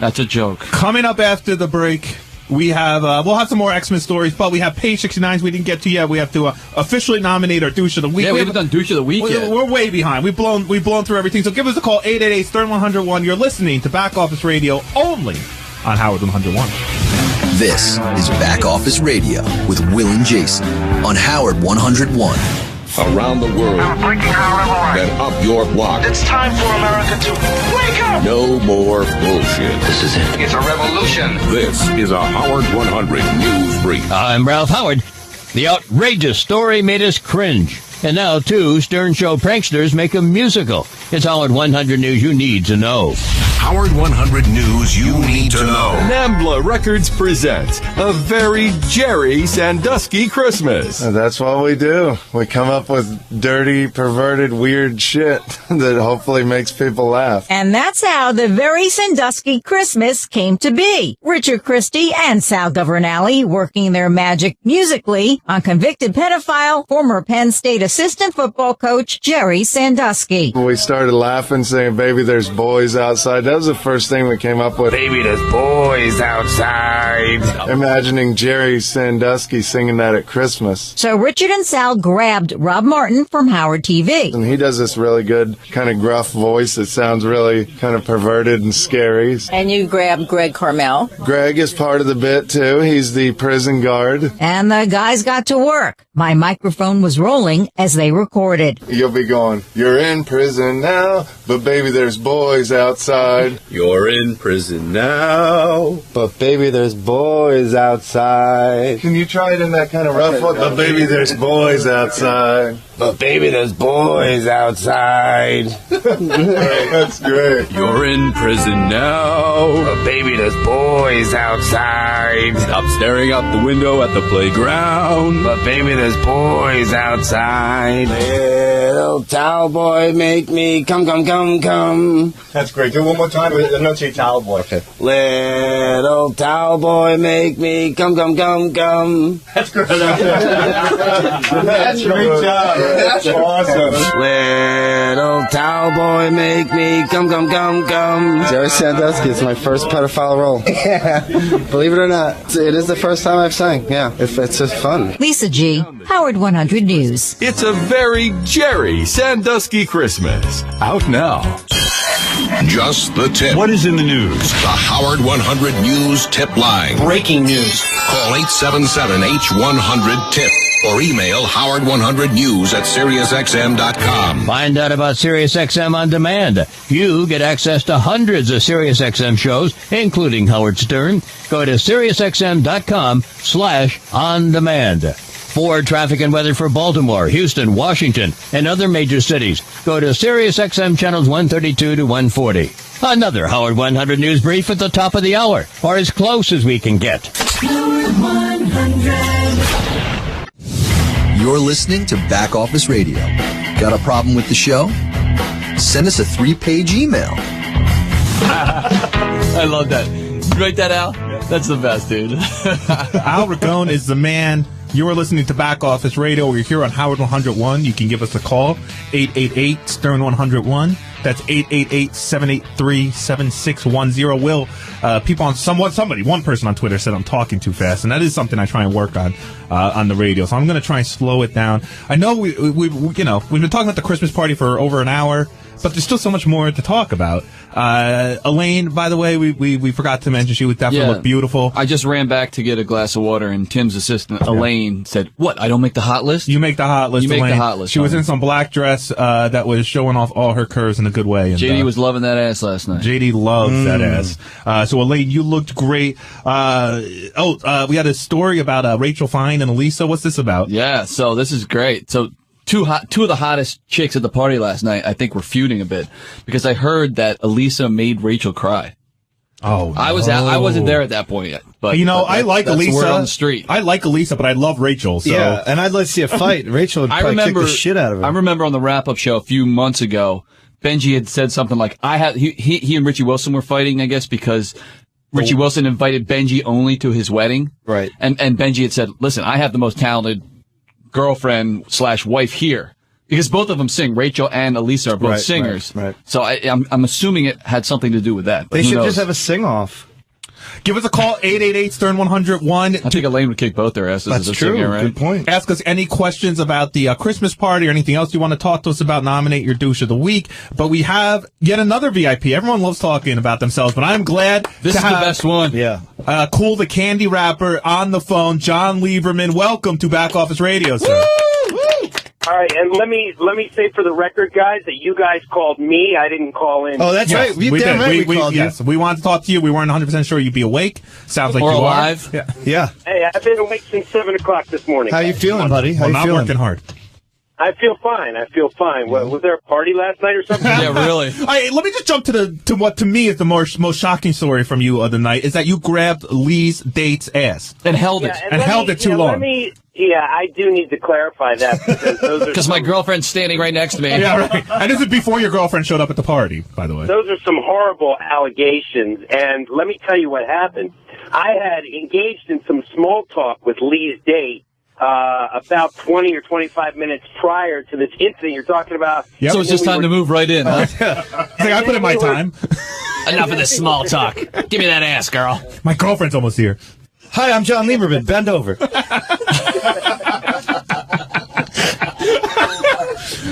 That's a joke. Coming up after the break, We have we'll have some more X-Men stories, but we have page 69s we didn't get to yet. We have to officially nominate our douche of the week. Yeah, we haven't done douche of the week yet. We're way behind. We've blown through everything. So give us a call 888-STERN-101. You're listening to Back Office Radio only on Howard 101. This is Back Office Radio with Will and Jason on Howard 101. Around the world and up your block. It's time for America to wake up! No more bullshit. This is it. It's a revolution. This is a Howard 100 News Brief. I'm Ralph Howard. The outrageous story made us cringe. And now, 2 Stern Show pranksters make a musical. It's Howard 100 News you need to know. Howard 100 News you need to know. NAMBLA Records presents a very Jerry Sandusky Christmas. That's what we do. We come up with dirty, perverted, weird shit that hopefully makes people laugh. And that's how the very Sandusky Christmas came to be. Richard Christie and Sal Governale working their magic musically on convicted pedophile, former Penn State assistant football coach Jerry Sandusky. We started laughing, saying, "Baby, there's boys outside." That was the first thing we came up with. Baby, there's boys outside. Imagining Jerry Sandusky singing that at Christmas. So Richard and Sal grabbed Rob Martin from Howard TV. And he does this really good kind of gruff voice that sounds really kind of perverted and scary. And you grabbed Greg Carmel. Greg is part of the bit, too. He's the prison guard. And the guys got to work. My microphone was rolling as they recorded. You'll be going, "You're in prison now, but baby, there's boys outside." You're in prison now, but baby, there's boys outside. Can you try it in that kind of rough one? But baby, there's boys outside. But baby, there's boys outside. That's great. You're in prison now. But baby, there's boys outside. Stop staring out the window at the playground. But baby, there's boys outside. Little towel boy, make me come, come, come, come. That's great. Do it one more time. Enunciate towel boy. Okay. Little towel boy, make me come, come, come, come. That's great. That's a great job. That's awesome. Little towel boy, make me come, come, come, come. Jerry Sandusky is my first pedophile role. Yeah. Believe it or not, it is the first time I've sang. Yeah, it's just fun. Lisa G., Howard 100 News. It's a very Jerry Sandusky Christmas. Out now. Just the tip. What is in the news? The Howard 100 News Tip Line. Breaking news. Call 877-H100-TIP or email howard100news@SiriusXM.com. Find out about SiriusXM On Demand. You get access to hundreds of SiriusXM shows, including Howard Stern. Go to SiriusXM.com/on-demand. For traffic and weather for Baltimore, Houston, Washington, and other major cities, go to SiriusXM channels 132 to 140. Another Howard 100 News Brief at the top of the hour, or as close as we can get. Howard 100. You're listening to Back Office Radio. Got a problem with the show? Send us a 3-page email. I love that. You write that out? That's the best, dude. Al Ragone is the man. You are listening to Back Office Radio. We're here on Howard 101. You can give us a call, 888-STERN-101. That's 888-783-7610. Will, people on one person on Twitter said I'm talking too fast, and that is something I try and work on the radio. So I'm going to try and slow it down. I know we've been talking about the Christmas party for over an hour, but there's still so much more to talk about. Elaine, by the way, we forgot to mention she would definitely look beautiful. I just ran back to get a glass of water, and Tim's assistant, Elaine, said, "What, I don't make the hot list?" You make the hot list, You make Elaine. the hot list. She was in some black dress that was showing off all her curves in a good way. And, JD was loving that ass last night. JD loves that ass. So, Elaine, you looked great. We had a story about Rachel Fine and Elisa. What's this about? Yeah, so this is great. So two of the hottest chicks at the party last night, I think, were feuding a bit because I heard that Elisa made Rachel cry. Oh, no. I wasn't there at that point yet, but I like that's Elisa. Word on the street. I like Elisa, but I love Rachel. So. Yeah, and I'd like to see a fight. Rachel would probably kick the shit out of her. I remember on the wrap-up show a few months ago, Benji had said something like, he and Richie Wilson were fighting, I guess, because Richie Wilson invited Benji only to his wedding. Right. And Benji had said, "Listen, I have the most talented girlfriend/wife here." Because both of them sing. Rachel and Elisa are both singers. Right. So I'm assuming it had something to do with that. But They should knows? just have a sing-off. Give us a call, 888-STERN-101. I think Elaine would kick both their asses. That's true. Thing, right? Good point. Ask us any questions about the Christmas party or anything else you want to talk to us about. Nominate your douche of the week. But we have yet another VIP. Everyone loves talking about themselves, but I'm glad this is the best one. Yeah. Cool the Candy Rapper on the phone, John Lieberman. Welcome to Back Office Radio, sir. Woo! All right, and let me say for the record, guys, that you guys called me. I didn't call in. Oh, that's right. We did. We called you. Yes, we wanted to talk to you. We weren't 100% sure you'd be awake. Sounds like or you alive. are. Yeah. Hey, I've been awake since 7 o'clock this morning. How you feeling, buddy? How you not feeling? Working hard. I feel fine. Was there a party last night or something? Yeah, really. All right, let me just jump to what to me is the most shocking story from you of the night is that you grabbed Lee's date's ass and held it and held it too long. Yeah, I do need to clarify that because those are because my girlfriend's standing right next to me. Yeah, right. And this is before your girlfriend showed up at the party, by the way. Those are some horrible allegations, and let me tell you what happened. I had engaged in some small talk with Lee's date about 20 or 25 minutes prior to this incident you're talking about. Yep. So it's just time to move right in, huh? I put in my time. Enough of this small talk. Give me that ass, girl. My girlfriend's almost here. Hi, I'm John Lieberman. Bend over.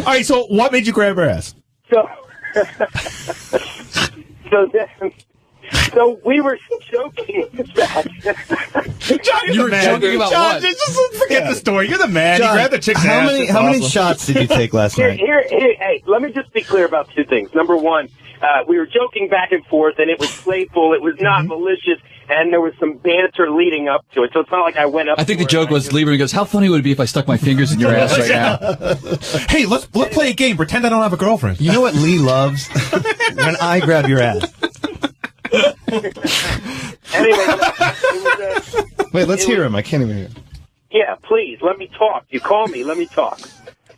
All right, so what made you grab her ass? So we were joking back. John, you're the man. Joking about John, what? Just forget the story. You're the man. John, you grabbed the chick's ass. How many shots did you take last night? Hey, let me just be clear about two things. Number one, we were joking back and forth, and it was playful. It was not malicious, and there was some banter leading up to it. So it's not like I went up. I think the joke was Lieberman goes, "How funny would it be if I stuck my fingers in your ass right now?" Hey, let's play a game. Pretend I don't have a girlfriend. You know what Lee loves? When I grab your ass. Anyway, wait, let's hear him. I can't even hear him. Yeah, please, let me talk. You call me, let me talk.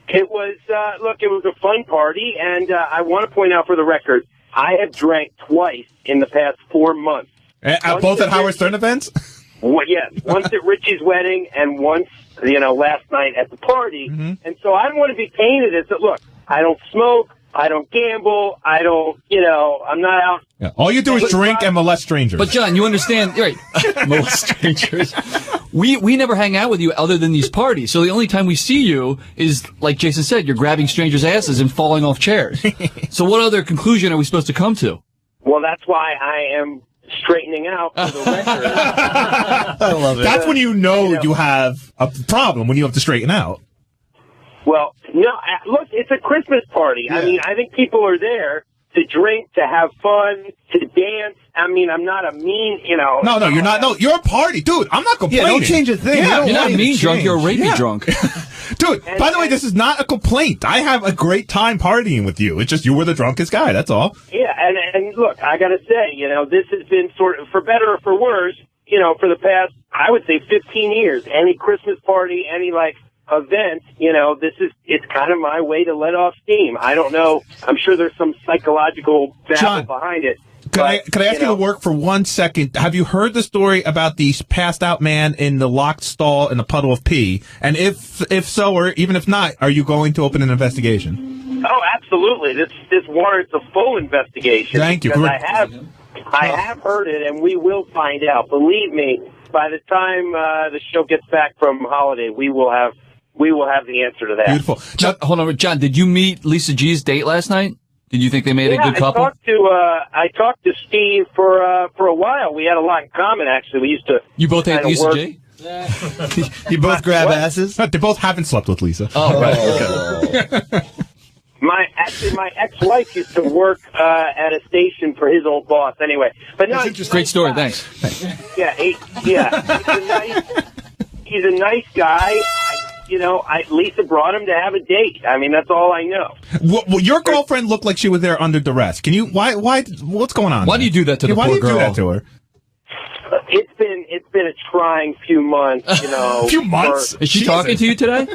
It was, it was a fun party, and I want to point out for the record, I have drank twice in the past 4 months. Both at Howard Stern events? Well, yes, once at Richie's wedding and once, last night at the party. Mm-hmm. And so I don't want to be painted as, look, I don't smoke, I don't gamble, I don't, I'm not out. Yeah. All you do is drink and molest strangers. But John, you understand, right? Molest strangers. We never hang out with you other than these parties. So the only time we see you is, like Jason said, you're grabbing strangers' asses and falling off chairs. So what other conclusion are we supposed to come to? Well, that's why I am straightening out for the record. I love it. That's when you have a problem, when you have to straighten out. Well, no, look, it's a Christmas party. Yeah. I mean, I think people are there to drink, to have fun, to dance. I mean, I'm not a mean, No, you're not. No, you're a party. Dude, I'm not complaining. Yeah, don't change a thing. Yeah, you're not a mean drunk, you're a rapey drunk. Dude, by the way, this is not a complaint. I have a great time partying with you. It's just you were the drunkest guy, that's all. Yeah, and look, I gotta say, this has been sort of, for better or for worse, for the past, I would say 15 years. Any Christmas party, any, event, it's kind of my way to let off steam. I don't know. I'm sure there's some psychological battle behind it. Could I ask you to work for 1 second? Have you heard the story about the passed out man in the locked stall in a puddle of pee? And if so, or even if not, are you going to open an investigation? Oh, absolutely. This warrants a full investigation. Thank you. I have heard it, and we will find out. Believe me, by the time the show gets back from holiday, we will have the answer to that. Beautiful. John, hold on, John. Did you meet Lisa G's date last night? Did you think they made a good couple? I talked to Steve for a while. We had a lot in common, actually. We used to. You both had Lisa G? You both grab asses? They both haven't slept with Lisa. Oh, right. Okay. My ex-wife used to work at a station for his old boss. Anyway, but no, great story. Thanks. Yeah, he's a nice guy. Lisa brought him to have a date. I mean, that's all I know. Well, your girlfriend looked like she was there under duress. Can you? Why? What's going on? Why do you do that to the poor girl? Why do you do that to her? It's been a trying few months. Few months? Is she talking to you today?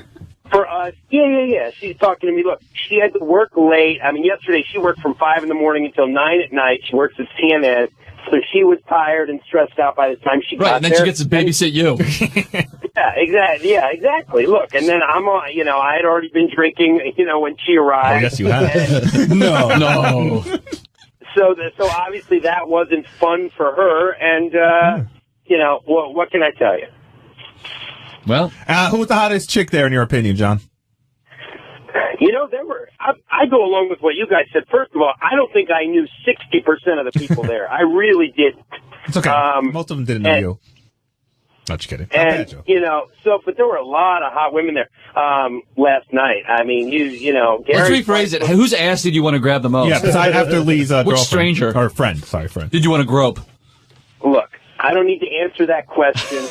For us, yeah. She's talking to me. Look, she had to work late. I mean, yesterday she worked from 5 in the morning until 9 at night. She works at CNN. So she was tired and stressed out by the time she got there. Right, and then she gets to babysit you. Yeah, exactly. Look, and then I'm on, I had already been drinking, when she arrived. Oh, yes, you have. No. So obviously that wasn't fun for her, and you know, what can I tell you? Well, who was the hottest chick there in your opinion, John? You know, I go along with what you guys said. First of all, I don't think I knew 60% of the people there. I really didn't. It's okay. Most of them didn't know you. Not just kidding. And, you know, but there were a lot of hot women there last night. I mean, you know. Let's rephrase it. Whose ass did you want to grab the most? Yeah, besides after Lee's Which girlfriend. stranger? Or friend. Sorry, friend. Did you want to grope? Look, I don't need to answer that question.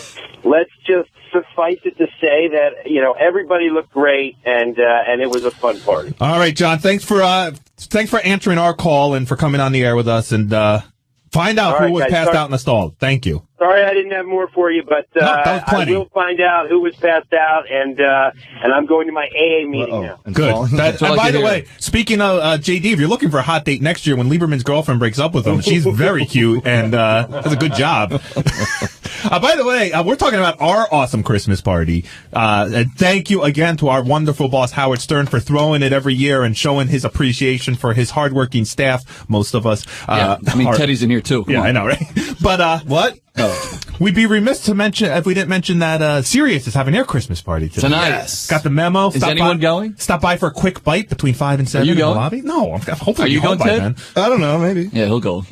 Let's just suffice it to say that, you know, everybody looked great, and it was a fun party. All right, John. Thanks for answering our call and for coming on the air with us, and find out who was passed out in the stall. Thank you. Sorry I didn't have more for you, but I will find out who was passed out, and I'm going to my AA meeting now. Good. And by the way, speaking of JD, if you're looking for a hot date next year when Lieberman's girlfriend breaks up with him, she's very cute and does a good job. By the way, we're talking about our awesome Christmas party. And thank you again to our wonderful boss, Howard Stern, for throwing it every year and showing his appreciation for his hardworking staff, most of us. Yeah, I mean, Teddy's in here, too. Come on. I know, right? But what? We'd be remiss to mention if we didn't mention that Sirius is having their Christmas party today. Tonight. Yes. Got the memo. Is anyone going? Stop by for a quick bite between 5 and 7 you in going? the lobby. No, I'm hopefully Are you going, Ted? I don't know, maybe. Yeah, he'll go.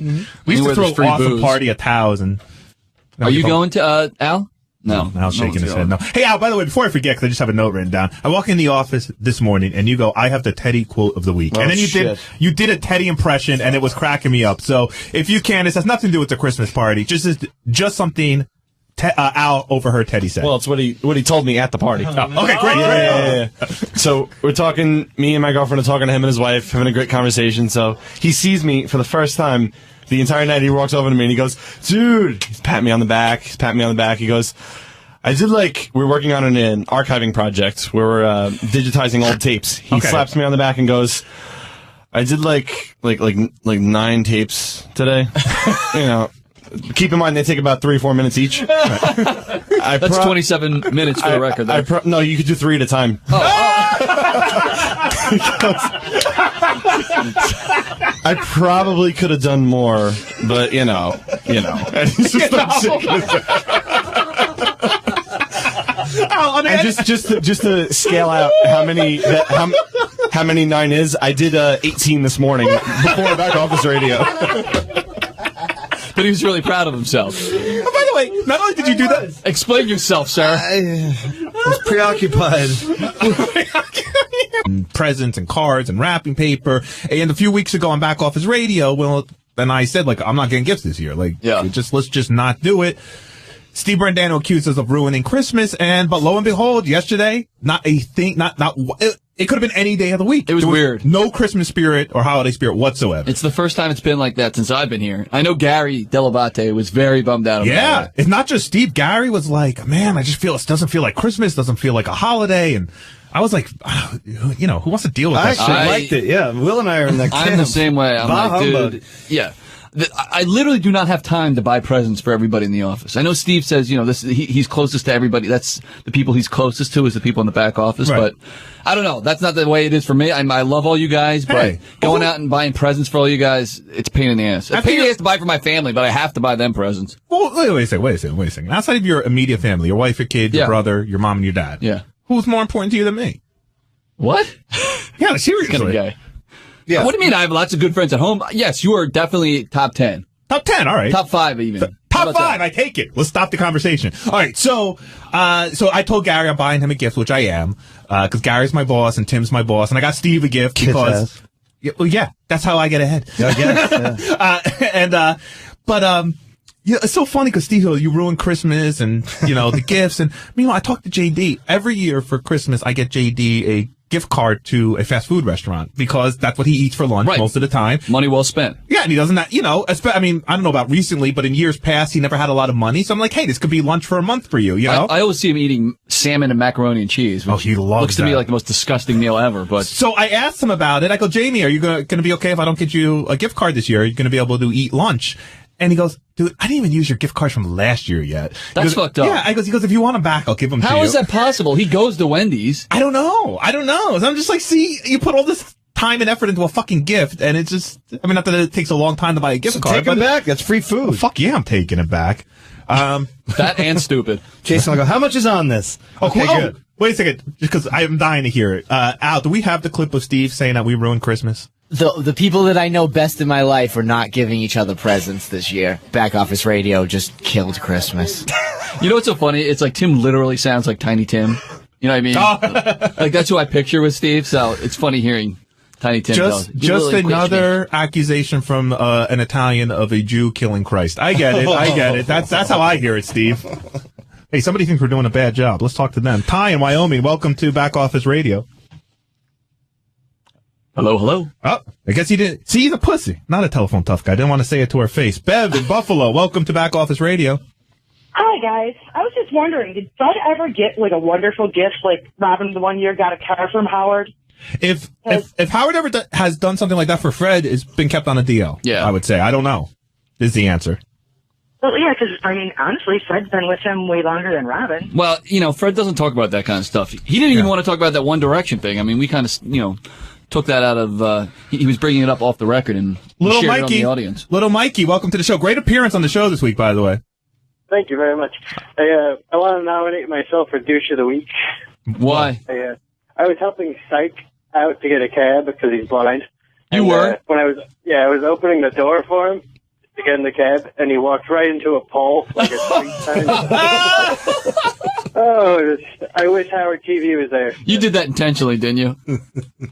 We used to throw free awesome booze. party at Tao's and. Are you going to Al? No. Al's shaking his head. No. Hey, Al, by the way, before I forget, because I just have a note written down, I walk in the office this morning and you go, I have the Teddy quote of the week. And then you did a Teddy impression and it was cracking me up. So if you can, this has nothing to do with the Christmas party. Just something Al overheard Teddy say. Well, it's what he told me at the party. Okay, great. Yeah. So we're talking, me and my girlfriend are talking to him and his wife, having a great conversation. So he sees me for the first time the entire night. He walks over to me and he goes, dude, he's patting me on the back. He goes, we're working on an archiving project where we're digitizing old tapes. He slaps me on the back and goes, I did like 9 tapes today. You know, keep in mind they take about 3 or 4 minutes each. That's 27 minutes for the record. No, you could do 3 at a time. I probably could have done more, but you know. And he's just to scale out how many 9 is, I did 18 this morning before back office radio. But he was really proud of himself. Oh, by the way, not only did you do that, explain yourself, sir. I was preoccupied. Presents and cards and wrapping paper. And a few weeks ago on Back Office Radio, and I said, I'm not getting gifts this year. Let's just not do it. Steve Brandano accused us of ruining Christmas, but lo and behold, yesterday, it could have been any day of the week. It was weird. No Christmas spirit or holiday spirit whatsoever. It's the first time it's been like that since I've been here. I know Gary Delabate was very bummed out about it. It's not just Steve. Gary was like, man, I just feel it doesn't feel like Christmas, doesn't feel like a holiday, and I was like, who wants to deal with that? I liked it, yeah. Will and I are in that camp. I'm the same way. I'm Bah humbug. dude, yeah. I literally do not have time to buy presents for everybody in the office. I know Steve says, he's closest to everybody. That's the people he's closest to is the people in the back office. Right. But I don't know. That's not the way it is for me. I love all you guys, but going out and buying presents for all you guys, it's a pain in the ass. It's a pain in the ass to buy for my family, but I have to buy them presents. Well, wait a second. Outside of your immediate family, your wife, your kid, your brother, your mom, and your dad, who's more important to you than me? What? Yeah, seriously. Kind of guy. Yeah. What do you mean? I have lots of good friends at home. Yes, you are definitely top 10. Top 10, all right. Top 5 even. Top 5, I take it. Let's stop the conversation. All right, so I told Gary I'm buying him a gift, which I am, because Gary's my boss and Tim's my boss, and I got Steve a gift because, that's how I get ahead. Yeah, I guess. It's so funny because Steve, you ruin Christmas and the gifts, and meanwhile I talk to JD every year for Christmas. I get JD a gift card to a fast food restaurant because that's what he eats for lunch most of the time. Money well spent. Yeah, and he doesn't, I don't know about recently, but in years past, he never had a lot of money. So I'm like, hey, this could be lunch for a month for you, I always see him eating salmon and macaroni and cheese. Which he loves looks to me like the most disgusting meal ever. But so I asked him about it. I go, Jamie, are you going to be okay if I don't get you a gift card this year? Are you going to be able to eat lunch? And he goes, dude, I didn't even use your gift cards from last year yet. That's fucked up. Yeah, he goes, if you want them back, I'll give them to you. How is that possible? He goes to Wendy's. I don't know. So I'm just like, see, you put all this time and effort into a fucking gift, and it's just, I mean, not that it takes a long time to buy a gift card. Take it back. That's free food. Well, fuck yeah, I'm taking it back. That and stupid. Jason will go, how much is on this? Okay, good. Wait a second, just because I'm dying to hear it. Al, do we have the clip of Steve saying that we ruined Christmas? The people that I know best in my life are not giving each other presents this year. Back Office Radio just killed Christmas. You know what's so funny? It's like Tim literally sounds like Tiny Tim. You know what I mean? Like that's who I picture with Steve. So it's funny hearing Tiny Tim. Just another accusation from an Italian of a Jew killing Christ. I get it. That's how I hear it, Steve. Hey, somebody thinks we're doing a bad job. Let's talk to them. Ty in Wyoming, welcome to Back Office Radio. Hello, hello. Oh, I guess he didn't. See, he's a pussy. Not a telephone tough guy. Didn't want to say it to her face. Bev in Buffalo, welcome to Back Office Radio. Hi, guys. I was just wondering, did Bud ever get, like, a wonderful gift, like Robin the one year got a car from Howard? If Howard ever has done something like that for Fred, it's been kept on a DL. Yeah. I would say. I don't know, is the answer. Well, yeah, because, I mean, honestly, Fred's been with him way longer than Robin. Well, you know, Fred doesn't talk about that kind of stuff. He didn't even want to talk about that One Direction thing. I mean, we kind of, you know, took that out of, he was bringing it up off the record and Little shared Mikey, it on the audience. Little Mikey, welcome to the show. Great appearance on the show this week, by the way. Thank you very much. I want to nominate myself for douche of the week. Why? I was helping Syke out to get a cab because he's blind. You were? When I was opening the door for him to get in the cab, and he walked right into a pole like a street sign. Oh, I wish Howard TV was there. You did that intentionally, didn't you?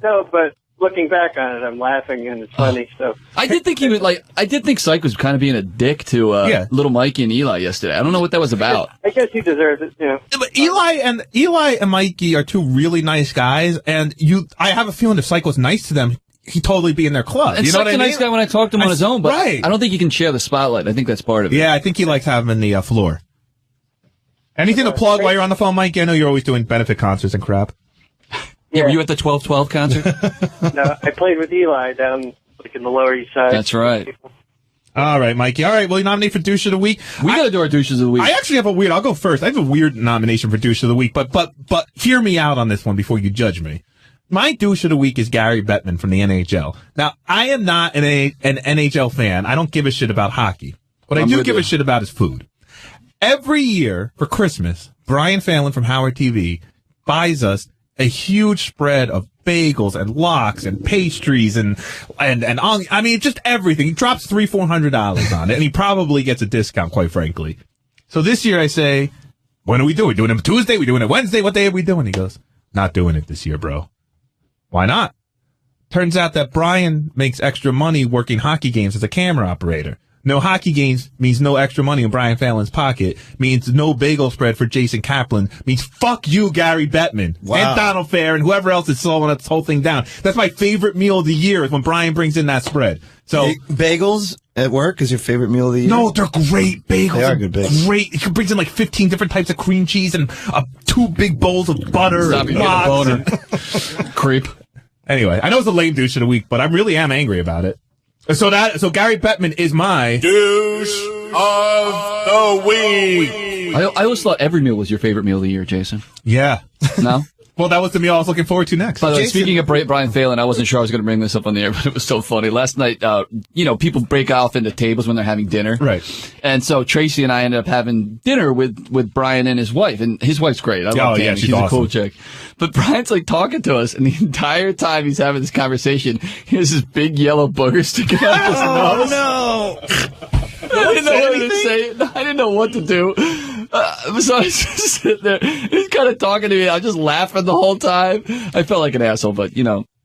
No, but looking back on it, I'm laughing and it's funny. So I did think he was like. I did think Syke was kind of being a dick to Little Mikey and Eli yesterday. I don't know what that was about. I guess he deserves it. You know. But Eli and Mikey are two really nice guys, and I have a feeling if Syke was nice to them, he'd totally be in their club. And you know Syke's what I a mean? nice guy when I talk to him on his own, but right. I don't think he can share the spotlight. I think that's part of it. Yeah, I think he likes having the floor. Anything to plug while you're on the phone, Mike? I know you're always doing benefit concerts and crap. Yeah, were you at the 12/12 concert? No, I played with Eli down like in the Lower East Side. That's right. All right, Mikey. All right, well, you nominate for douche of the week. We got to do our douches of the week. I actually have I'll go first. I have a weird nomination for douche of the week, but hear me out on this one before you judge me. My douche of the week is Gary Bettman from the NHL. Now, I am not an NHL fan. I don't give a shit about hockey. What I do give a shit about is food. Every year for Christmas, Brian Phelan from Howard TV buys us a huge spread of bagels and lox and pastries and I mean, just everything. He drops $300-400 on it, and he probably gets a discount, quite frankly. So this year I say, when are we doing? Doing it Tuesday? We doing it Wednesday? What day are we doing? He goes, not doing it this year, bro. Why not? Turns out that Brian makes extra money working hockey games as a camera operator. No hockey games means no extra money in Brian Phelan's pocket, means no bagel spread for Jason Kaplan, means fuck you, Gary Bettman, and Donald Fair, and whoever else is slowing this whole thing down. That's my favorite meal of the year is when Brian brings in that spread. So bagels at work is your favorite meal of the year? No, they're great bagels. They are good bagels. Great. He brings in like 15 different types of cream cheese and 2 big bowls of butter. Stop, and you get a boner. Creep. Anyway, I know it's a lame douche of the week, but I really am angry about it. So Gary Bettman is my douche of the week. I always thought every meal was your favorite meal of the year, Jason. Yeah. No? Well, that was the meal I was looking forward to next. By the way, speaking of Brian Phelan, I wasn't sure I was going to bring this up on the air, but it was so funny. Last night, people break off into tables when they're having dinner. Right. And so Tracy and I ended up having dinner with Brian and his wife. And his wife's great. I love Tammy. She's a awesome. cool chick. But Brian's like talking to us, and the entire time he's having this conversation, he has this big yellow booger sticking out of his nose. Oh, no. I didn't know what to say. I didn't know what to do. So I was just sitting there. He's kind of talking to me. I was just laughing the whole time. I felt like an asshole, but,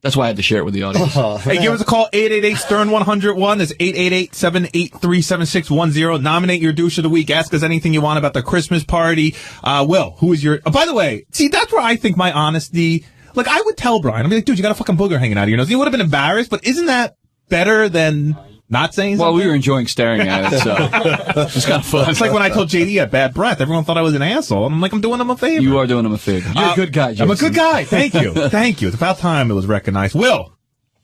that's why I had to share it with the audience. Hey, give us a call, 888-STERN-101. That's 888-783-7610. Nominate your douche of the week. Ask us anything you want about the Christmas party. Will, who is your... by the way, see, that's where I think my honesty... Like, I would tell Brian, I'd be like, dude, you got a fucking booger hanging out of your nose. He would have been embarrassed, but isn't that better than... not saying something? Well, we were enjoying staring at it, so it was kind of fun. It's like when I told JD I had bad breath. Everyone thought I was an asshole. I'm like, I'm doing him a favor. You are doing him a favor. You're a good guy, Jason. I'm a good guy. Thank you. Thank you. It's about time it was recognized. Will,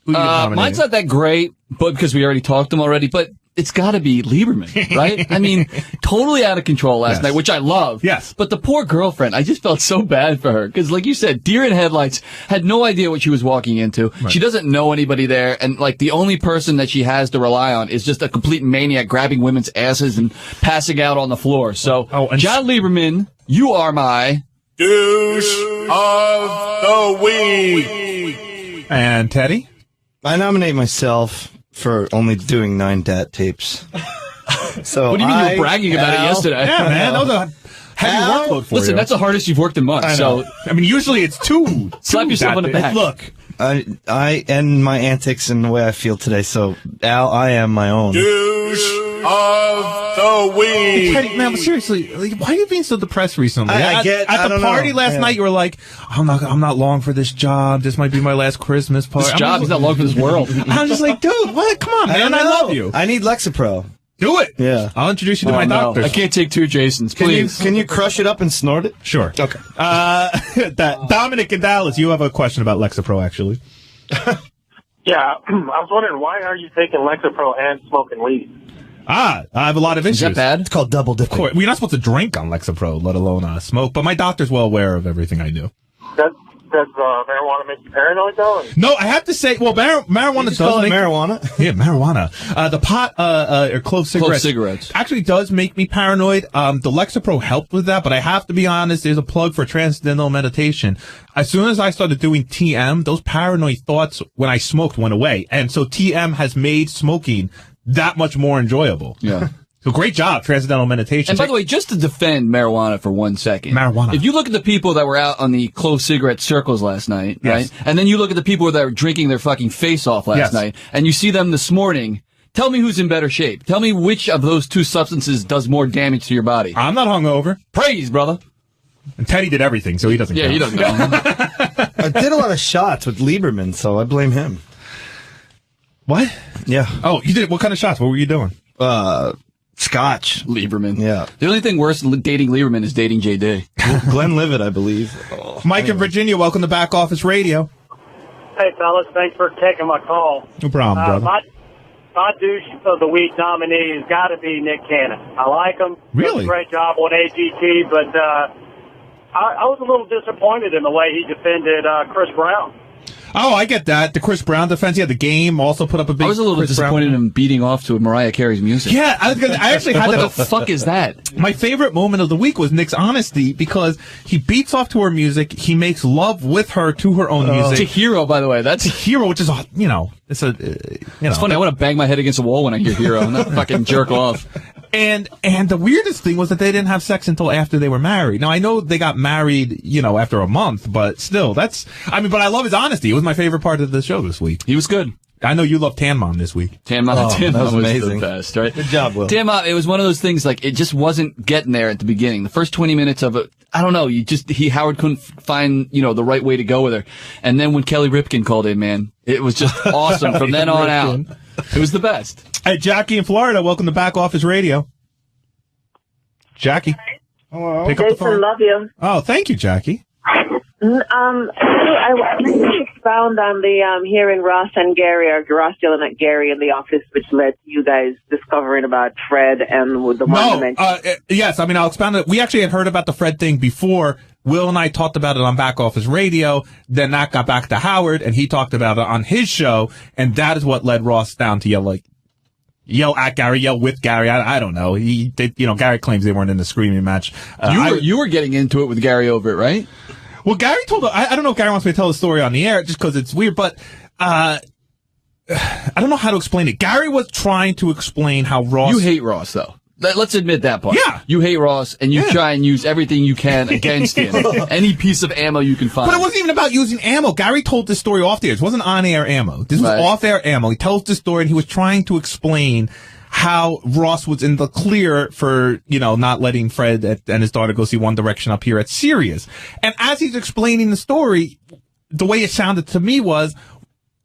who you nominating? mine's not that great, but because we already talked to him already. But it's got to be Lieberman, right? I mean, totally out of control last night, which I love. Yes. But the poor girlfriend, I just felt so bad for her. Because like you said, deer in headlights, had no idea what she was walking into. Right. She doesn't know anybody there. And like the only person that she has to rely on is just a complete maniac grabbing women's asses and passing out on the floor. So, John Lieberman, you are my douche of the week. And Teddy? I nominate myself for only doing 9 DAT tapes. So what do you mean you were bragging about it yesterday? Yeah, man. That was a heavy workload for you. Listen, that's the hardest you've worked in months. So, I mean, usually it's 2. Slap yourself on the back. Look. I end my antics in the way I feel today, so Al, I am my own douche of the week. Hey, Teddy, man, but seriously, like, why are you being so depressed recently? At the party last night, you were like, I'm not long for this job. This might be my last Christmas party. This job is not long for this world. I'm just like, dude, what? Come on, man. I love you. I need Lexapro. Do it. Yeah. I'll introduce you to my doctor. I can't take 2 Jasons, please. Can you crush it up and snort it? Sure. Okay. Dominic in Dallas, you have a question about Lexapro, actually. Yeah, I was wondering, why are you taking Lexapro and smoking weed? I have a lot of issues. Is that bad? It's called double dipping. Of course. We're not supposed to drink on Lexapro, let alone smoke, but my doctor's well aware of everything I do. Does marijuana make you paranoid, though? No, I have to say, well, marijuana does call it make marijuana. Yeah, marijuana. The pot or clove cigarettes actually does make me paranoid. The Lexapro helped with that, but I have to be honest. There's a plug for Transcendental Meditation. As soon as I started doing TM, those paranoid thoughts when I smoked went away, and so TM has made smoking that much more enjoyable. Yeah. So great job, Transcendental Meditation. And by the way, just to defend marijuana for 1 second. Marijuana. If you look at the people that were out on the clove cigarette circles last night, right? And then you look at the people that were drinking their fucking face off last night, and you see them this morning, tell me who's in better shape. Tell me which of those 2 substances does more damage to your body. I'm not hungover. Praise, brother. And Teddy did everything, so he doesn't count. He doesn't count. I did a lot of shots with Lieberman, so I blame him. What? Yeah. Oh, you did? What kind of shots? What were you doing? Scotch. Lieberman. Yeah. The only thing worse than dating Lieberman is dating JD. Glenlivet, I believe. Mike in Virginia, welcome to Back Office Radio. Hey, fellas, thanks for taking my call. No problem, brother. My douche of the week nominee has got to be Nick Cannon. I like him. Really? Does a great job on AGT, but I was a little disappointed in the way he defended Chris Brown. Oh, I get that. The Chris Brown defense. Yeah, the game also put up a big. I was a little disappointed in him beating off to Mariah Carey's music. Yeah, I actually had what that. the fuck is that? My favorite moment of the week was Nick's honesty because he beats off to her music. He makes love with her to her own music. It's a hero, by the way. That's a hero, which is it's a It's funny. I want to bang my head against the wall when I hear hero and not fucking jerk off. And the weirdest thing was that they didn't have sex until after they were married. Now, I know they got married, after a month, but still, but I love his honesty. It was my favorite part of the show this week. He was good. I know you love Tan Mom this week. Tan Mom was amazing. The best, right? Good job, Will. Tan Mom, it was one of those things, like, it just wasn't getting there at the beginning. The first 20 minutes of it, I don't know, Howard couldn't find, the right way to go with her. And then when Kelly Ripken called in, man, it was just awesome from then on out. It was the best. Hey, Jackie in Florida, welcome to Back Office Radio. Jackie. Hello. Pick up the phone. Love you. Oh, thank you, Jackie. I wanted to expound on the hearing Ross and Gary, or Ross yelling at Gary in the office, which led to you guys discovering about Fred and with the one dimension. Yes, I'll expound it. We actually had heard about the Fred thing before. Will and I talked about it on Back Office Radio. Then that got back to Howard, and he talked about it on his show, and that is what led Ross down to yell at Gary, yell with Gary. I don't know. Gary claims they weren't in the screaming match. You were getting into it with Gary over it, right? Well, Gary told. I don't know if Gary wants me to tell the story on the air just because it's weird, but I don't know how to explain it. Gary was trying to explain how Ross. You hate Ross, though. Let's admit that part. Yeah. You hate Ross, and you try and use everything you can against him. Any piece of ammo you can find. But it wasn't even about using ammo. Gary told this story off the air. It wasn't on-air ammo. This was off-air ammo. He tells this story, and he was trying to explain how Ross was in the clear for, not letting Fred and his daughter go see One Direction up here at Sirius. And as he's explaining the story, the way it sounded to me was,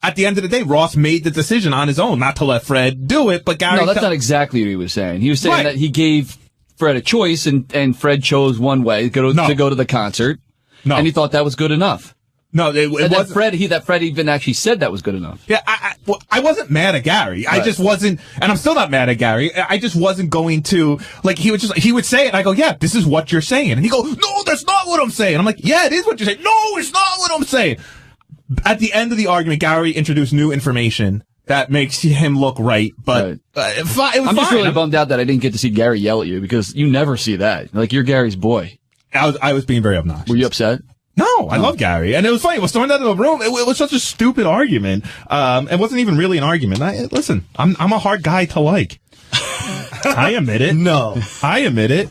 at the end of the day, Ross made the decision on his own not to let Fred do it, but Gary... No, that's not exactly what he was saying. He was saying that he gave Fred a choice, and Fred chose one way, to go to the concert, and he thought that was good enough. No, it that Fred even actually said that was good enough. Yeah, I wasn't mad at Gary. I just wasn't, and I'm still not mad at Gary. I just wasn't going to, like, he would say it, and I go, yeah, this is what you're saying. And he go, no, that's not what I'm saying. I'm like, yeah, it is what you're saying. No, it's not what I'm saying. At the end of the argument, Gary introduced new information that makes him look right, but it was I'm just fine. really bummed out that I didn't get to see Gary yell at you, because you never see that. Like, you're Gary's boy. I was being very obnoxious. Were you upset? No, I love Gary. And it was funny. It was thrown out of the room. It was such a stupid argument. It wasn't even really an argument. Listen, I'm a hard guy to like. I admit it. No. I admit it.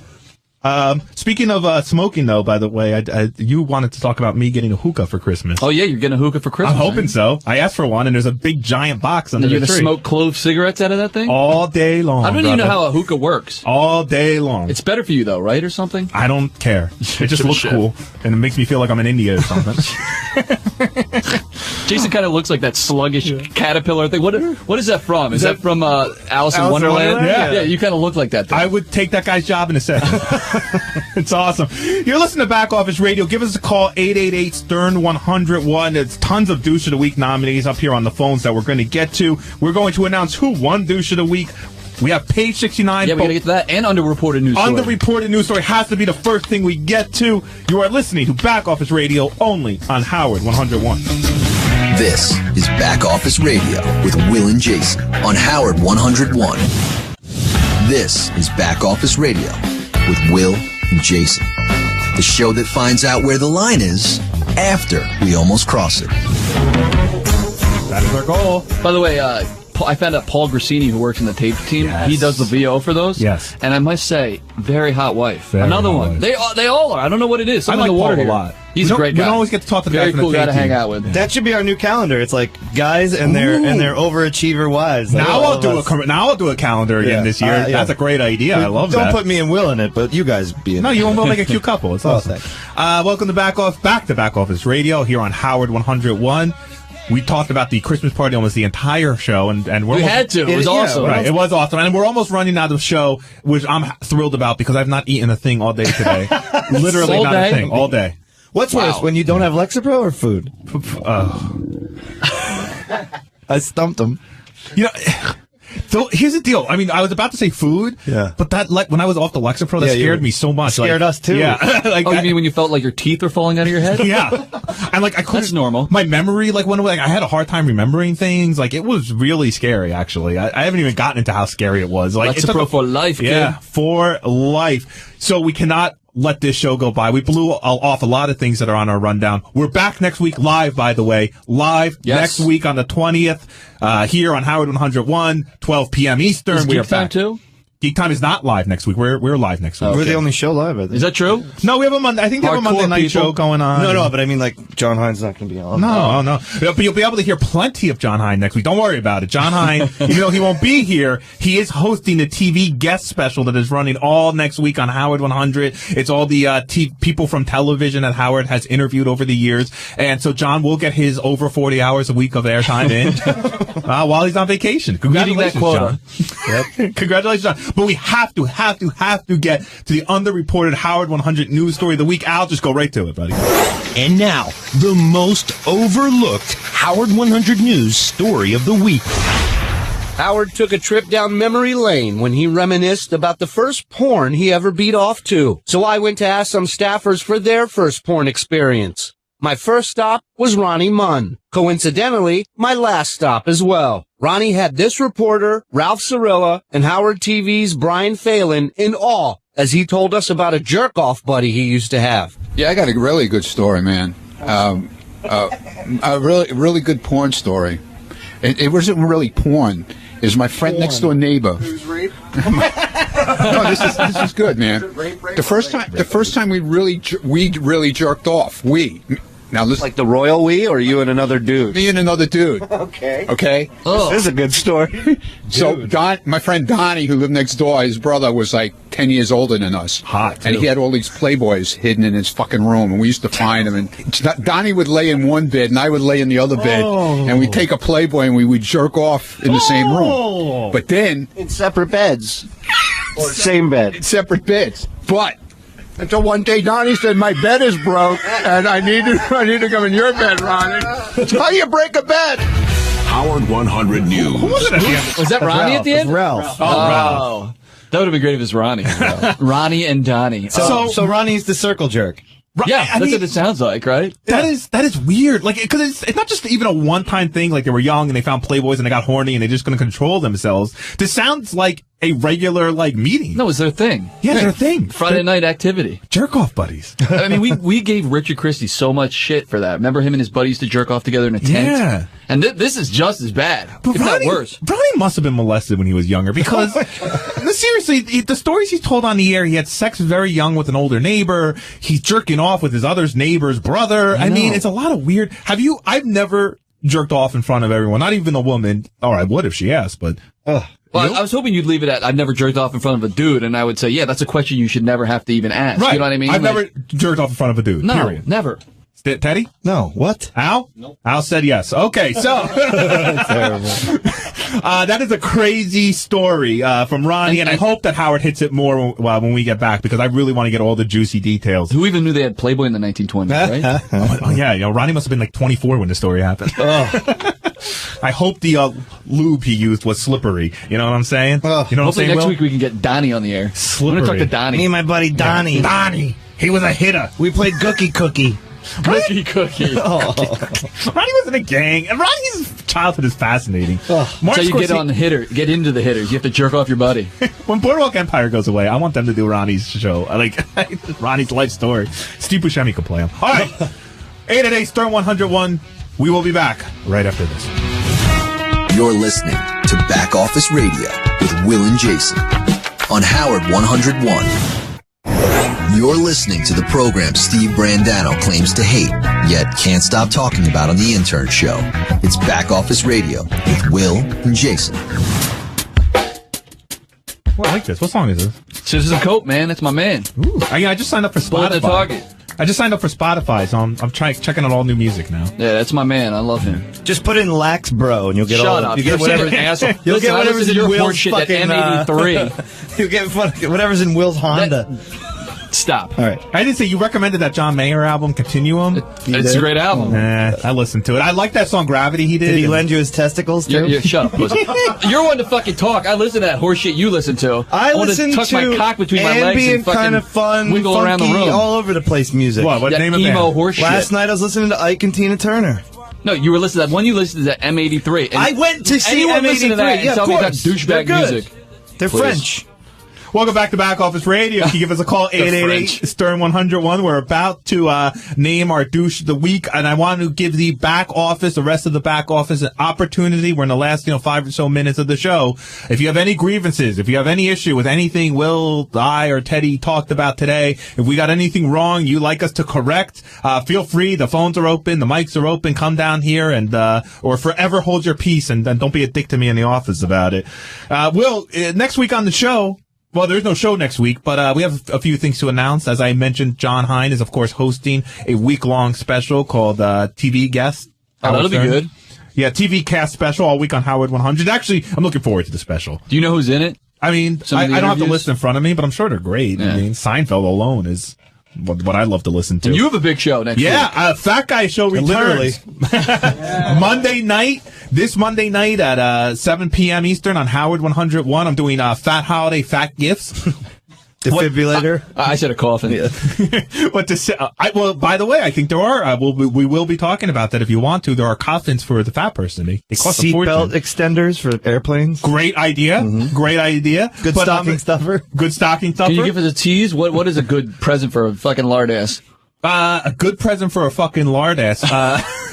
Speaking of smoking, though, by the way, you wanted to talk about me getting a hookah for Christmas. Oh, yeah, you're getting a hookah for Christmas. I'm hoping so. I asked for one, and there's a big, giant box under the tree. You're going to smoke clove cigarettes out of that thing? All day long, I don't even know how a hookah works. All day long. It's better for you, though, right, or something? I don't care. It just looks cool, and it makes me feel like I'm in India or something. Jason kind of looks like that sluggish caterpillar thing. What is that from? Is that from Alice in Wonderland? Yeah, you kind of look like that thing. I would take that guy's job in a second. It's awesome. You're listening to Back Office Radio. Give us a call, 888-STERN-101. There's tons of Douche of the Week nominees up here on the phones that we're going to get to. We're going to announce who won Douche of the Week. We have page 69. Yeah, we got to get to that. And underreported news story. Underreported news story has to be the first thing we get to. You are listening to Back Office Radio only on Howard 101. This is Back Office Radio with Will and Jason on Howard 101. This is Back Office Radio with Will and Jason. The show that finds out where the line is after we almost cross it. That is our goal. By the way, I found out Paul Grassini, who works in the tape team, he does the VO for those. Yes. And I must say, very hot wife. Very Another hot one. wife. They all are. I don't know what it is. I Something like in the water Paul a here. lot. He's a great guy. We don't always get to talk to the very guy from cool the guy tape to hang team. out with. That should be our new calendar. It's like guys and their overachiever wives. Like, Now I'll do a calendar again this year. Yeah. That's a great idea. I love that. Don't put me and Will in it, but you guys be in No, it. you won't make a cute couple. It's awesome. Welcome to Back to Back Office Radio here on Howard 101. We talked about the Christmas party almost the entire show, and we had to. It was awesome. Right, it was awesome, and we're almost running out of the show, which I'm thrilled about because I've not eaten a thing all day today. Literally All not day? a thing all day. What's worse, when you don't have Lexapro or food? I stumped him. You know. So here's the deal. I mean, I was about to say food, but that when I was off the Lexapro, that scared me so much. Scared us too. Yeah. You mean when you felt like your teeth were falling out of your head? Yeah. And I couldn't. That's normal. My memory went away. I had a hard time remembering things. It was really scary. Actually, I haven't even gotten into how scary it was. Lexapro for life. Yeah, kid. for life. So we cannot let this show go by. We blew off a lot of things that are on our rundown. We're back next week live, by the way. Next week on the 20th, here on Howard 101, 12 p.m. Eastern. Is We are Geek Time back. too? Geek Time is not live next week. We're live next week. We're the only show live, I think. Is that true? No, we have a Monday. I think they have a Monday Hardcore night people? show going on. No, but I mean, John Hines not going to be on. No. But you'll be able to hear plenty of John Hine next week. Don't worry about it. John Hine, even though he won't be here, he is hosting the TV guest special that is running all next week on Howard 100. It's all the people from television that Howard has interviewed over the years. And so John will get his over 40 hours a week of airtime in while he's on vacation. Congratulations, Meeting that quota. John. Yep. Congratulations, John. But we have to get to the underreported Howard 100 news story of the week. I'll just go right to it, buddy. And now, the most overlooked Howard 100 News story of the week. Howard took a trip down memory lane when he reminisced about the first porn he ever beat off to. So I went to ask some staffers for their first porn experience. My first stop was Ronnie Munn. Coincidentally, my last stop as well. Ronnie had this reporter, Ralph Cirilla, and Howard TV's Brian Phelan in awe as he told us about a jerk-off buddy he used to have. Yeah, I got a really good story, man. A really good porn story. It wasn't really porn. It was my friend next door neighbor. Who's raped? No, this is good, man. The first time we really jerked off. Now listen. Like the royal we, or you and another dude? Me and another dude. Okay. Oh. This is a good story. So my friend Donnie, who lived next door, his brother was like 10 years older than us. Hot, too. And he had all these Playboys hidden in his fucking room, and we used to find them. And Donnie would lay in one bed, and I would lay in the other bed, and we'd take a Playboy and we would jerk off in the same room. But then in separate beds, or same bed, in separate beds. But Until one day Donnie said, my bed is broke, and I need to come in your bed, Ronnie. That's how you break a bed. Howard 100 News. Who was it at the end? Was that Ronnie at the end? Ralph. Oh, that would have been great if it was Ronnie. Ronnie and Donnie. So Ronnie's the circle jerk. Yeah, that's what it sounds like, right? That is weird. Like, because it's not just even a one-time thing. Like, they were young and they found Playboys and they got horny and they're just going to control themselves. This sounds like a regular meeting. No, it's their thing. Yeah, it's their thing. Friday night activity. Jerk off buddies. I mean, we gave Richard Christie so much shit for that. Remember him and his buddies to jerk off together in a tent? Yeah. And this is just as bad, if not worse. Ronnie must have been molested when he was younger because, seriously, the stories he told on the air, he had sex very young with an older neighbor. He's jerking off with his other neighbor's brother. I mean, it's a lot of weird. I've never jerked off in front of everyone, not even a woman. Or I would if she asked, but. Well, I was hoping you'd leave it at, I've never jerked off in front of a dude, and I would say, yeah, that's a question you should never have to even ask. Right. You know what I mean? I've never jerked off in front of a dude. No, period. never. Teddy? No. What? Al? No. Al said yes. Okay, so. Terrible. That is a crazy story from Ronnie, and I hope that Howard hits it more when we get back, because I really want to get all the juicy details. Who even knew they had Playboy in the 1920s, right? Yeah, Ronnie must have been like 24 when the story happened. I hope the lube he used was slippery. You know what I'm saying? You know what I'm saying, next Will? week we can get Donnie on the air. Slippery. I'm going to talk to Donnie. Me and my buddy Donnie. Yeah. Donnie. He was a hitter. We played Gookie Cookie. Cookie. Ronnie was in a gang, and Ronnie's childhood is fascinating. So you get on the hitter, get into the hitters. You have to jerk off your buddy. When Boardwalk Empire goes away, I want them to do Ronnie's show. Like Ronnie's life story. Steve Buscemi could play him. All right, 888 Stern 101. We will be back right after this. You're listening to Back Office Radio with Will and Jason on Howard 101. You're listening to the program Steve Brandano claims to hate, yet can't stop talking about on the Intern Show. It's Back Office Radio with Will and Jason. Well, I like this. What song is this? Citizen Cope, man. That's my man. Ooh. I just signed up for Bullet Spotify. the Target. I just signed up for Spotify, so I'm checking out all new music now. Yeah, that's my man. I love him. Just put in Lax Bro, and you'll get Shut all. up. You get whatever. asshole. You'll get whatever's in Will's shit at fucking M83. You'll get whatever's in Will's Honda. Stop. All right. I didn't say you recommended that John Mayer album, Continuum. It's a great album. I listened to it. I like that song Gravity he did. Did he lend you his testicles too? Yeah, shut up, pussy. You're one to fucking talk. I listen to that horse shit you listen to. I want listen to tuck my cock between my legs and fucking kind of fun, wiggle funky, around the room. all over the place music. What That name of emo band? horse shit. Last night I was listening to Ike and Tina Turner. No, you were listening to that one you listened to, that M83. And I went to see anyone listen to that M83. and Yeah, tell of me that's course. douchebag They're good. music. They're Please. French. Welcome back to Back Office Radio. You can give us a call, 888-STERN-101. We're about to name our douche of the week, and I want to give the back office, the rest of the back office, an opportunity. We're in the last 5 or so minutes of the show. If you have any grievances, if you have any issue with anything Will, I, or Teddy talked about today, if we got anything wrong you'd like us to correct, feel free. The phones are open. The mics are open. Come down here and or forever hold your peace and don't be a dick to me in the office about it. Will, next week on the show, well, there's no show next week, but we have a few things to announce. As I mentioned, John Hein is, of course, hosting a week-long special called TV Guest. Oh, that'll be good. Yeah, TV Cast special all week on Howard 100. Actually, I'm looking forward to the special. Do you know who's in it? I mean, I don't have the list in front of me, but I'm sure they're great. Yeah. I mean, Seinfeld alone is what I love to listen to. And you have a big show next week. Yeah, Fat Guy Show returns. Monday night, this Monday night at 7 p.m. Eastern on Howard 101. I'm doing Fat Holiday Fat Gifts. Defibrillator. I said a coffin. What to say? Well, by the way, I think there are. We will be talking about that if you want to. There are coffins for the fat person. They cost a fortune. Seatbelt extenders for airplanes. Great idea. Great idea. Good But, stocking stuffer. Good stocking stuffer. Can you give us a tease? What is a good present for a fucking lard ass? A good present for a fucking lard ass.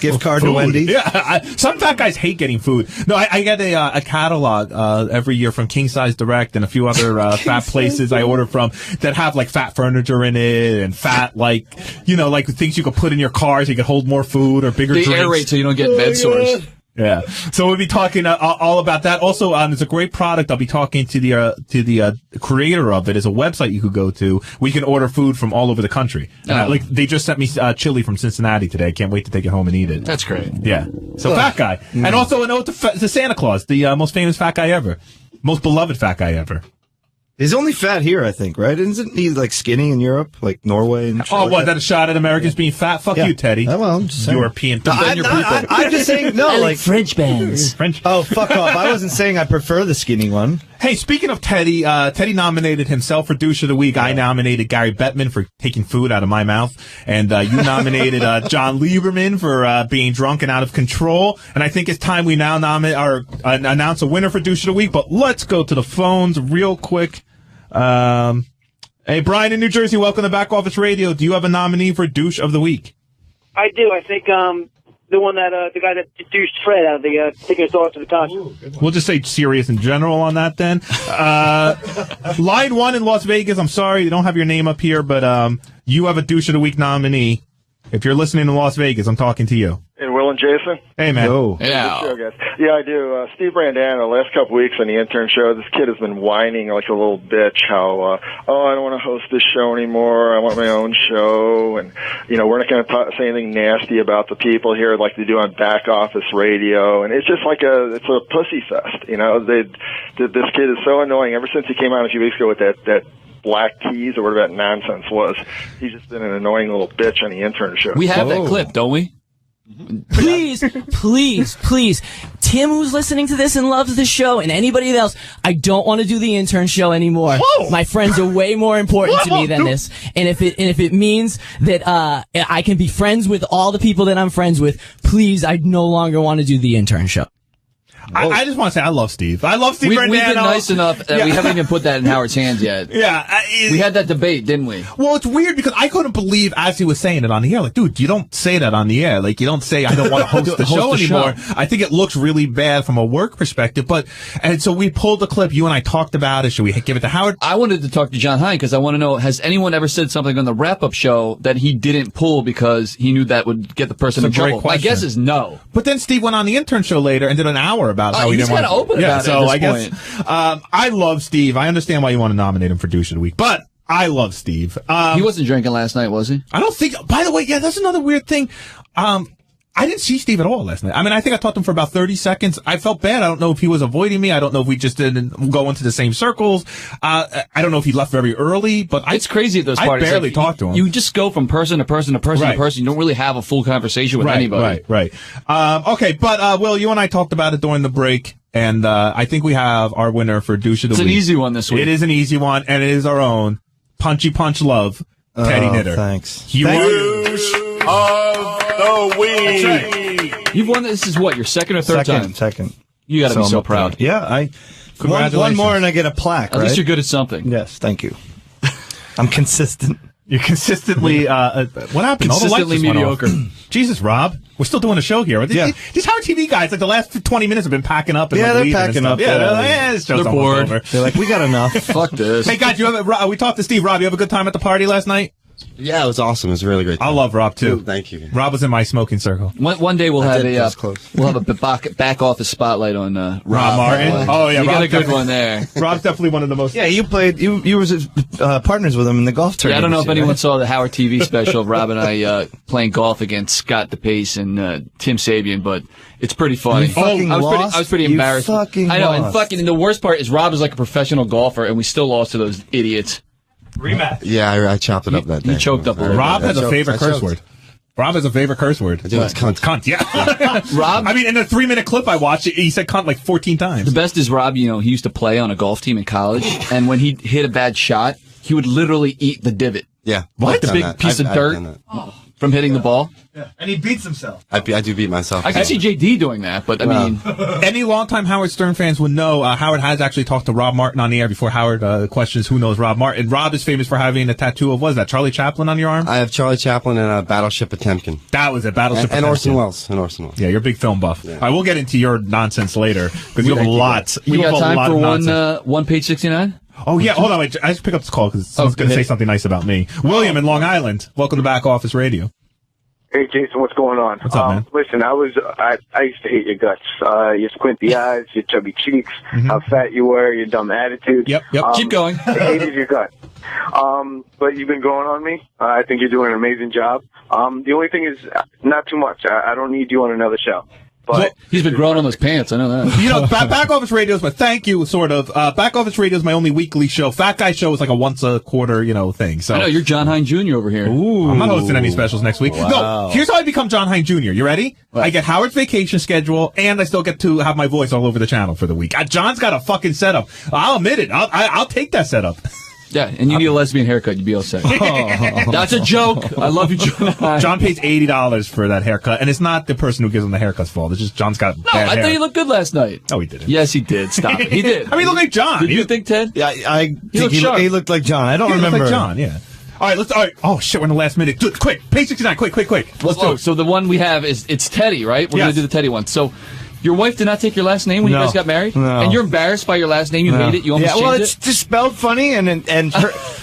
Gift card to food. Wendy's. Yeah, some fat guys hate getting food. No, I get a catalog every year from King Size Direct and a few other fat places I order from that have like fat furniture in it and fat like things you could put in your car so you could hold more food or bigger They drinks. aerate so you don't get bed sores. Yeah. So we'll be talking all about that. Also, there's a great product. I'll be talking to the creator of it. It's a website you could go to where you can order food from all over the country. And they just sent me chili from Cincinnati today. I can't wait to take it home and eat it. That's great. Yeah. So Fat Guy. And also a note to Santa Claus, the most famous fat guy ever. Most beloved fat guy ever. He's only fat here, I think, right? Isn't he like skinny in Europe, like Norway? And Oh, what? That a shot at Americans being fat? Fuck you, Teddy. Oh, well, I'm just saying. European. I'm just saying, no, like French bands. French. Oh, fuck off! I wasn't saying I prefer the skinny one. Hey, speaking of Teddy, Teddy nominated himself for Douche of the Week. I nominated Gary Bettman for taking food out of my mouth. And you nominated John Lieberman for being drunk and out of control. And I think it's time we now announce a winner for Douche of the Week. But let's go to the phones real quick. Hey, Brian in New Jersey, welcome to Back Office Radio. Do you have a nominee for Douche of the Week? I do. I think the one that the guy that douched Fred out of the taking his daughter to the concert. We'll just say serious in general on that then. Line 1 in Las Vegas, I'm sorry, they don't have your name up here, but you have a Douche of the Week nominee. If you're listening to Las Vegas, I'm talking to you. And Will and Jason? Hey, man. Oh. Yeah. Good show, guys. Yeah, I do. Steve Brandano, the last couple weeks on the intern show, this kid has been whining like a little bitch how, I don't want to host this show anymore. I want my own show. And, we're not going to say anything nasty about the people here like they do on Back Office Radio. And it's just like it's a pussy fest. This kid is so annoying. Ever since he came out a few weeks ago with that Black Keys or whatever that nonsense was, he's just been an annoying little bitch on the intern show. We have that clip, don't we? Please, please. Tim, who's listening to this and loves the show, and anybody else, I don't want to do the intern show anymore. Whoa. My friends are way more important to me than this. And if it means that I can be friends with all the people that I'm friends with, please, I no longer want to do the intern show. I just want to say I love Steve. I love Steve Brandano. We've been nice enough that we haven't even put that in Howard's hands yet. Yeah. We had that debate, didn't we? Well, it's weird because I couldn't believe as he was saying it on the air. Like, dude, you don't say that on the air. Like, you don't say, I don't want to host the show anymore. I think it looks really bad from a work perspective. And so we pulled the clip. You and I talked about it. Should we give it to Howard? I wanted to talk to John Hein because I want to know, has anyone ever said something on the wrap-up show that he didn't pull because he knew that would get the person in trouble? My guess is no. But then Steve went on the intern show later and did an hour about how he didn't want to. Open yeah, about so it I guess I love Steve. I understand why you want to nominate him for Douche of the Week, but I love Steve. He wasn't drinking last night, was he? I don't think. By the way, yeah, that's another weird thing. I didn't see Steve at all last night. I mean, I think I talked to him for about 30 seconds. I felt bad. I don't know if he was avoiding me. I don't know if we just didn't go into the same circles. I don't know if he left very early, but it's crazy at those parties. I barely talked to him. You just go from person to person to person to person. You don't really have a full conversation with anybody. Right. Okay, but Will, you and I talked about it during the break. And I think we have our winner for Douche of the Week. It's an easy one this week. It is an easy one, and it is our own Punchy Punch Love, Teddy Knitter. Thanks. Douche of the Week. Right. You've won. This is what, your second or third time? Second. You got to be so proud. Yeah, Congratulations. One more and I get a plaque. At least you're good at something. Yes, thank you. I'm consistent. You're consistently, what happened? Consistently mediocre. Jesus, Rob. We're still doing a show here. These Howard TV guys, like the last 20 minutes have been packing up. And they're packing up. This show's they're bored. Over. They're like, we got enough. Fuck this. Hey, guys, we talked to Steve. Rob, you have a good time at the party last night? Yeah, it was awesome. It was a really great time. I love Rob, too. Ooh, thank you. Rob was in my smoking circle. One day we'll have a back office spotlight on Rob Martin. Oh, yeah. You got a good one there. Rob's definitely one of the most... Yeah, you were partners with him in the golf tournament. Yeah, I don't know if anyone saw the Howard TV special of Rob and I playing golf against Scott DePace and Tim Sabian, but it's pretty funny. I was pretty embarrassed. I know, and the worst part is Rob is like a professional golfer, and we still lost to those idiots. Rematch. Yeah, I chopped it up that day. You choked up a little. Rob has a favorite curse word. Rob has a favorite curse word. I do. It's cunt. Cunt, yeah. Rob? I mean, in the 3-minute clip I watched, he said cunt like 14 times. The best is Rob, he used to play on a golf team in college, and when he hit a bad shot, he would literally eat the divot. Yeah. Like the big piece of dirt from hitting the ball. Yeah. And he beats himself. I do beat myself. I can see JD doing that, but I mean... Any longtime Howard Stern fans would know Howard has actually talked to Rob Martin on the air before Howard questions who knows Rob Martin. Rob is famous for having a tattoo of, what is that, Charlie Chaplin on your arm? I have Charlie Chaplin and a Battleship Potemkin. That was it, Battleship and Potemkin. Orson Welles. Yeah, you're a big film buff. Yeah. I will get into your nonsense later, because you have lots. We got time for one page 69? Oh, yeah, hold on, wait, I just pick up this call, because someone's going to say something nice about me. William in Long Island, welcome to Back Office Radio. Hey, Jason, what's going on? What's up, man? Listen, I used to hate your guts, your squinty eyes, your chubby cheeks, how fat you were, your dumb attitude. Yep. Keep going. I hated your gut. But you've been growing on me. I think you're doing an amazing job. The only thing is, not too much. I don't need you on another show. But he's been growing on those pants. I know that. You know, Back Office Radio is my thank you, sort of. Back Office Radio is my only weekly show. Fat Guy Show is like a once a quarter, thing. So I know you're John Hine Jr. over here. Ooh, I'm not hosting any specials next week. Wow. No, here's how I become John Hine Jr. You ready? What? I get Howard's vacation schedule, and I still get to have my voice all over the channel for the week. John's got a fucking setup. I'll admit it. I'll take that setup. Yeah, and you need a lesbian haircut, you'd be all set. That's a joke. I love you, John. John pays $80 for that haircut, and it's not the person who gives him the haircut's fault. It's just John's got bad hair. I thought you looked good last night. No, he didn't. Yes, he did. Stop it. He did. I mean, he looked like John. Did you think, Ted? Yeah, I think he looked like John. I don't He remember. looked like John, yeah. All right. Oh, shit, we're in the last minute. Do it, quick. Page 69, quick. Let's do it. So the one we have it's Teddy, right? We're going to do the Teddy one. So your wife did not take your last name when you guys got married? No. And you're embarrassed by your last name? You hate it? You almost changed well, it? it's just spelled funny, and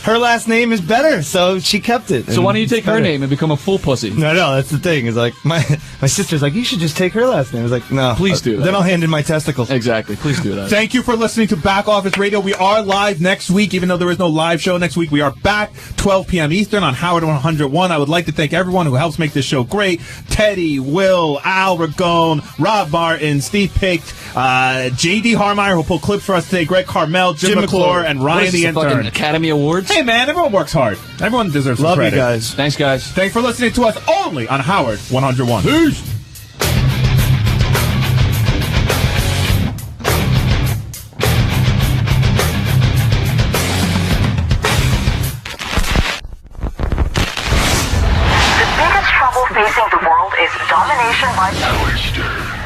her last name is better, so she kept it. So why don't you take her name and become a full pussy? No, that's the thing. It's like my sister's like, you should just take her last name. I was like, no. Please do that. Then I'll hand in my testicles. Exactly. Please do that. Thank you for listening to Back Office Radio. We are live next week, even though there is no live show next week. We are back 12 p.m. Eastern on Howard 101. I would like to thank everyone who helps make this show great. Teddy, Will, Al Ragone, Rob Martin, Steve Pick, J.D. Harmeyer, who pulled clips for us today, Greg Carmel, Jim McClure, and Ryan the intern. Academy Awards? Hey, man, everyone works hard. Everyone deserves some credit. Love you guys. Thanks, guys. Thanks for listening to us only on Howard 101. Peace. The biggest trouble facing the world is domination by Howard Stern.